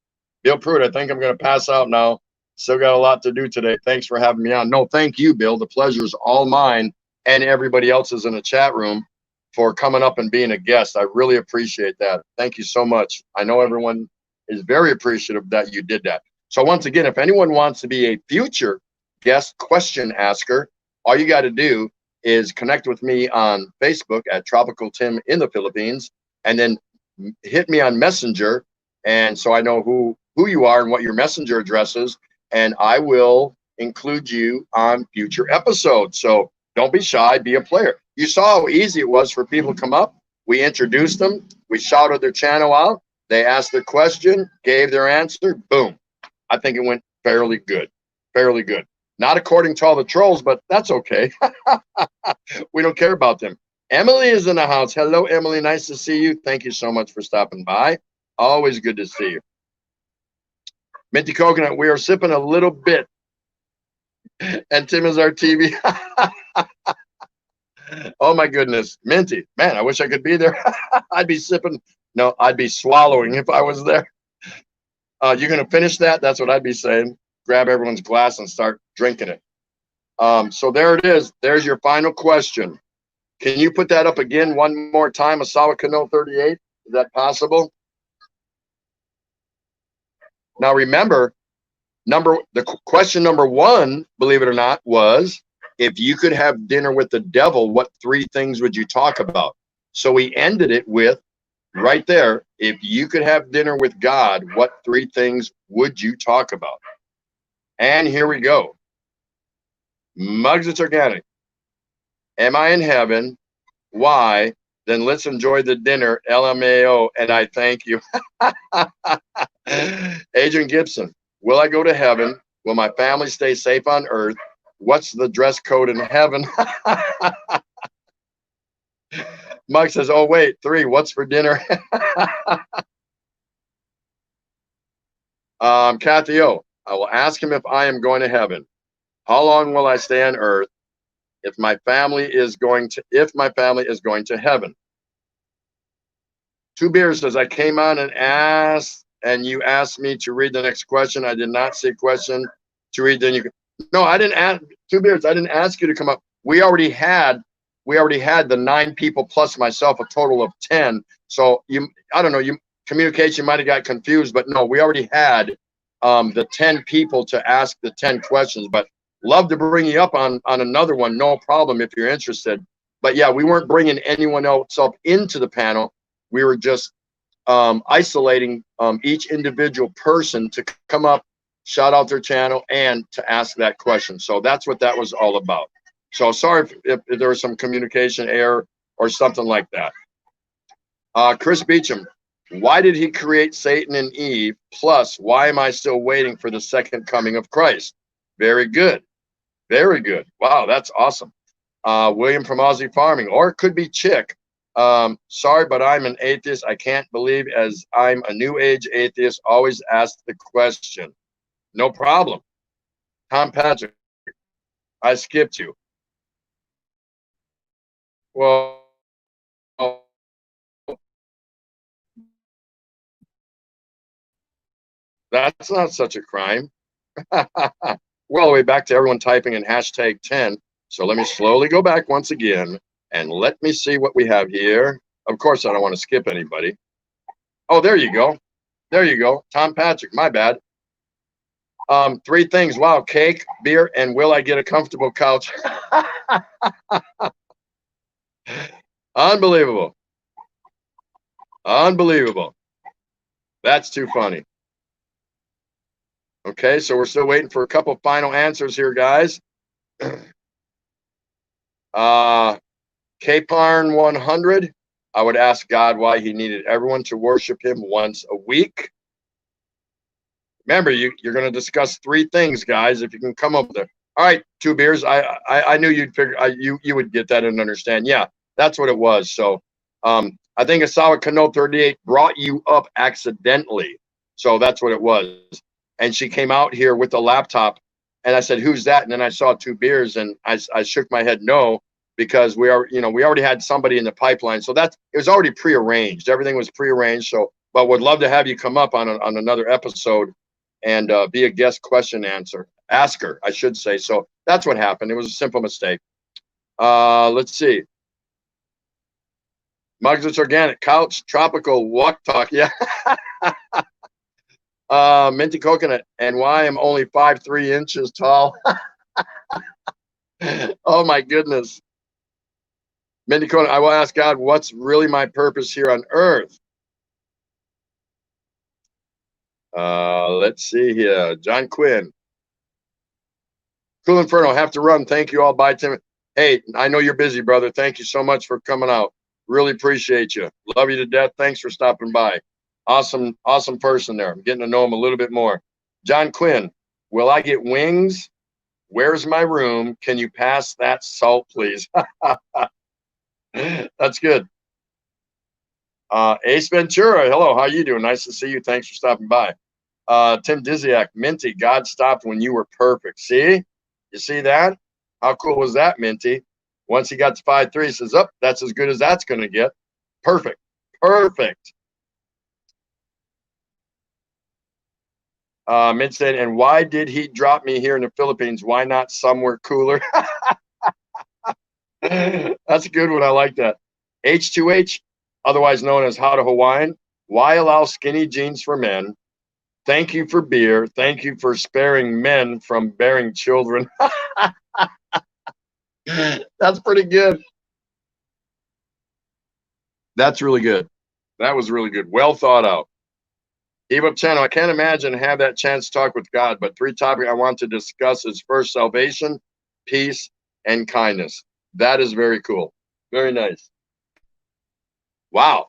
Bill Pruitt, I think I'm going to pass out now. Still got a lot to do today. Thanks for having me on. No, thank you, Bill. The pleasure is all mine and everybody else's in the chat room for coming up and being a guest. I really appreciate that. Thank you so much. I know everyone is very appreciative that you did that. So once again, if anyone wants to be a future guest question asker, all you got to do is connect with me on Facebook at Tropical Tim in the Philippines, and then hit me on Messenger. And so I know who you are and what your Messenger address is, and I will include you on future episodes. So don't be shy, be a player. You saw how easy it was for people to come up. We introduced them. We shouted their channel out. They asked their question, gave their answer. Boom. I think it went fairly good. Fairly good. Not according to all the trolls, but that's okay. We don't care about them. Emily is in the house. Hello, Emily. Nice to see you. Thank you so much for stopping by. Always good to see you. Minty Coconut, we are sipping a little bit. And Tim is our TV. Oh, my goodness. Minty. Man, I wish I could be there. I'd be sipping. No, I'd be swallowing if I was there. You're going to finish that? That's what I'd be saying. Grab everyone's glass and start drinking it. So there it is. There's your final question. Can you put that up again one more time? Asawa Kano 38. Is that possible? Now remember, question number 1, believe it or not, was if you could have dinner with the devil, what 3 things would you talk about? So we ended it with right there. If you could have dinner with God, what 3 things would you talk about? And here we go. Muggs, it's organic. Am I in heaven? Why? Then let's enjoy the dinner. LMAO, and I thank you. Adrian Gibson, will I go to heaven? Will my family stay safe on earth? What's the dress code in heaven? Mike says, oh, wait, 3, what's for dinner? Kathy O, I will ask him if I am going to heaven. How long will I stay on earth if my family is going to heaven? Two Beers says, I came on and asked, and you asked me to read the next question. I did not see a question to read. Then you, no, I didn't ask. Two Beers, I didn't ask you to come up. We already had the 9 people plus myself, a total of 10. So I don't know, communication might have got confused, but no, we already had the 10 people to ask the 10 questions. But love to bring you up on another one, no problem if you're interested. But yeah, we weren't bringing anyone else up into the panel. We were just isolating each individual person to come up, shout out their channel, and to ask that question. So that's what that was all about. So sorry if there was some communication error or something like that. Chris Beecham, Why did he create Satan and Eve? Plus, why am I still waiting for the second coming of Christ? Very good. Very good. Wow, that's awesome. William from Aussie Farming, or it could be Chick. Sorry, but I'm an atheist. I can't believe, as I'm a new age atheist, always ask the question. No problem. Tom Patrick, I skipped you. Well, that's not such a crime. We're all the way back to everyone typing in hashtag 10. So let me slowly go back once again and let me see what we have here. Of course, I don't want to skip anybody. Oh, there you go. There you go. Tom Patrick, my bad. 3 things. Wow, cake, beer, and will I get a comfortable couch? Unbelievable. Unbelievable. That's too funny. Okay, so we're still waiting for a couple final answers here, guys. K-Parn 100. I would ask God why he needed everyone to worship him once a week. Remember, you're going to discuss 3 things, guys, if you can come up with it. All right, 2 beers. I knew you'd figure you would get that and understand. Yeah, that's what it was. So I think Asawa Kano 38 brought you up accidentally. So that's what it was. And she came out here with the laptop, and I said, "Who's that?" And then I saw 2 beers, and I shook my head no, because we already had somebody in the pipeline. So it was already prearranged. Everything was prearranged. So, but would love to have you come up on another episode and be a guest question asker, I should say. So that's what happened. It was a simple mistake. Let's see. Mugs, it's organic. Couch, tropical, walk talk. Yeah. Minty coconut, and why I'm only 5'3" inches tall. Oh my goodness. Minty coconut, I will ask God, what's really my purpose here on earth? Let's see here. John Quinn. Cool Inferno, have to run. Thank you all. Bye, Tim. Hey, I know you're busy, brother. Thank you so much for coming out. Really appreciate you. Love you to death. Thanks for stopping by. Awesome person there. I'm getting to know him a little bit more. John Quinn, will I get wings? Where's my room? Can you pass that salt, please? That's good. Ace Ventura, hello. How you doing? Nice to see you. Thanks for stopping by. Tim Diziak, Minty, God stopped when you were perfect. See? You see that? How cool was that, Minty? Once he got to 5'3", he says, "Up, that's as good as that's going to get." Perfect. Perfect. Mint said, and why did he drop me here in the Philippines? Why not somewhere cooler? That's a good one. I like that. H2H, otherwise known as How to Hawaiian. Why allow skinny jeans for men? Thank you for beer. Thank you for sparing men from bearing children. That's pretty good. That's really good. That was really good. Well thought out. Eva Channel, I can't imagine have that chance to talk with God, but 3 topics I want to discuss is first, salvation, peace, and kindness. That is very cool. Very nice. Wow.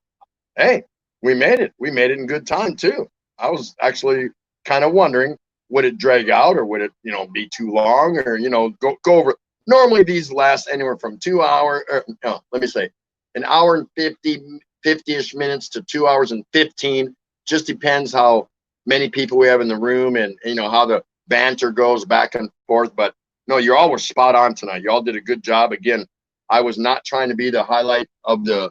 Hey, we made it. We made it in good time too. I was actually kind of wondering, would it drag out, or would it, be too long, or, go over. Normally these last anywhere from 2 hours, or no, let me say, an hour and 50-ish minutes to 2 hours and 15. Just depends how many people we have in the room, and how the banter goes back and forth. But no, you all were spot on tonight. You all did a good job. Again, I was not trying to be the highlight of the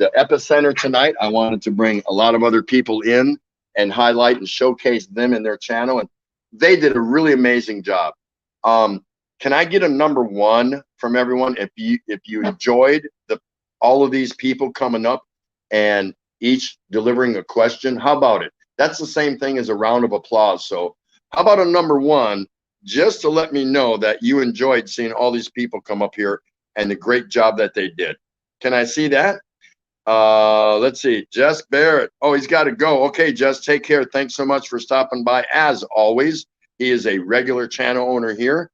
epicenter tonight. I wanted to bring a lot of other people in and highlight and showcase them in their channel, and they did a really amazing job. Can I get a number 1 from everyone if you enjoyed all of these people coming up and each delivering a question? How about it? That's the same thing as a round of applause. So how about a number 1, just to let me know that you enjoyed seeing all these people come up here and the great job that they did. Can I see that? Let's see. Jess Barrett. Oh, he's got to go. Okay, Jess, take care. Thanks so much for stopping by. As always, he is a regular channel owner here.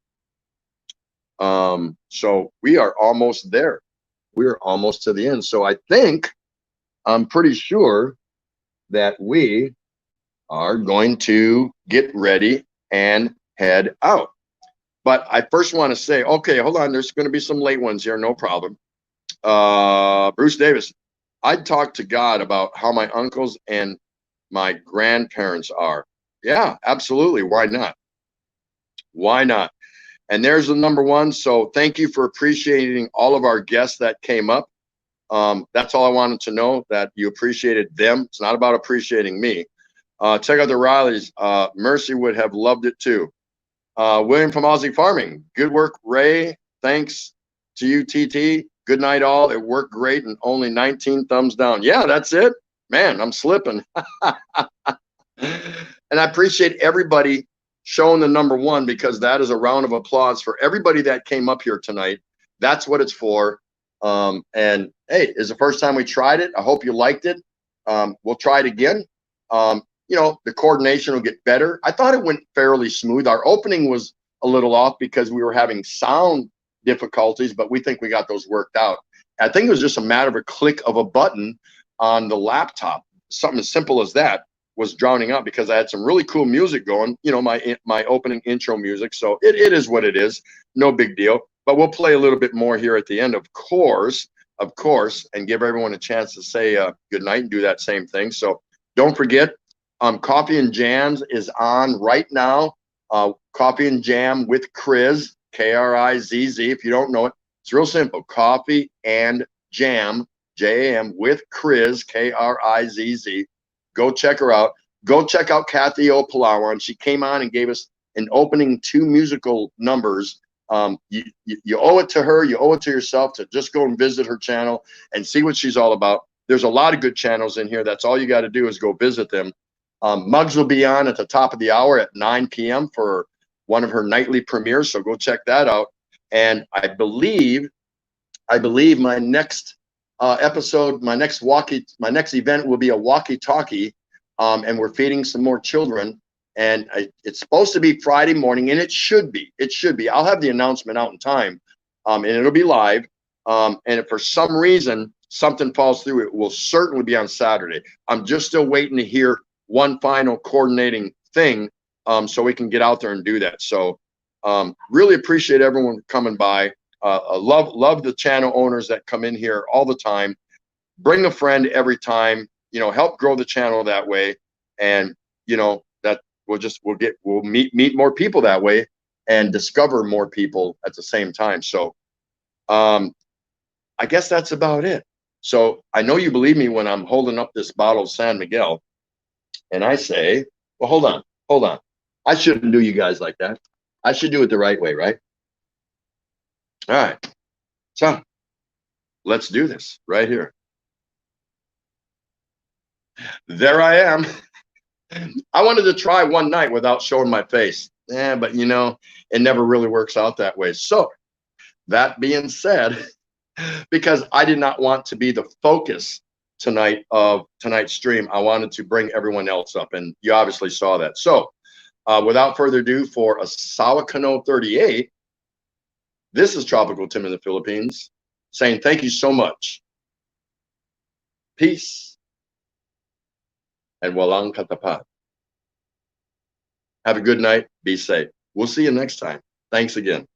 So we are almost there. We are almost to the end. So I think I'm pretty sure that we are going to get ready and head out. But I first want to say, okay, hold on. There's going to be some late ones here. No problem. Bruce Davis, I'd talk to God about how my uncles and my grandparents are. Yeah, absolutely. Why not? Why not? And there's the number one. So thank you for appreciating all of our guests that came up. That's all I wanted to know, that you appreciated them. It's not about appreciating me. Check out the Rileys. Mercy would have loved it too. William from Aussie Farming. Good work, Ray. Thanks to you, TT. Good night, all. It worked great and only 19 thumbs down. Yeah, that's it. Man, I'm slipping. And I appreciate everybody showing the number one, because that is a round of applause for everybody that came up here tonight. That's what it's for. And hey, it's the first time we tried it. I hope you liked it. We'll try it again. You know, the coordination will get better. I thought it went fairly smooth. Our opening was a little off because we were having sound difficulties, but we think we got those worked out. I think it was just a matter of a click of a button on the laptop. Something as simple as that was drowning out, because I had some really cool music going, you know, my opening intro music. So it is what it is. No big deal. But we'll play a little bit more here at the end, of course, and give everyone a chance to say good night and do that same thing. So don't forget, Coffee and Jams is on right now. Coffee and Jam with Kriz, K-R-I-Z-Z. If you don't know it, it's real simple. Coffee and Jam, J-A-M, with Kriz, K-R-I-Z-Z. Go check her out. Go check out Kathy O. Palawan. She came on and gave us an opening 2 musical numbers. You owe it to her. You owe it to yourself to just go and visit her channel and see what she's all about. There's a lot of good channels in here. That's all you got to do is go visit them. Muggs will be on at the top of the hour at 9 p.m. for one of her nightly premieres. So go check that out. And I believe my next episode, my next event will be a walkie-talkie, and we're feeding some more children. And it's supposed to be Friday morning, and it should be. I'll have the announcement out in time, and it'll be live. And if for some reason something falls through, it will certainly be on Saturday. I'm just still waiting to hear one final coordinating thing, so we can get out there and do that. So really appreciate everyone coming by. Love the channel owners that come in here all the time. Bring a friend every time, you know, help grow the channel that way. And, you know, that we'll meet more people that way and discover more people at the same time. So I guess that's about it. So I know you believe me when I'm holding up this bottle of San Miguel and I say, well, hold on. I shouldn't do you guys like that. I should do it the right way, right? All right. So let's do this right here. There I am. I wanted to try one night without showing my face. But you know, it never really works out that way. So that being said, because I did not want to be the focus tonight of tonight's stream, I wanted to bring everyone else up, and you obviously saw that. So without further ado, for Asawa Kano 38, this is Tropical Tim in the Philippines saying thank you so much. Peace and walang katapat. Have a good night. Be safe. We'll see you next time. Thanks again.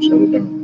Shut it down.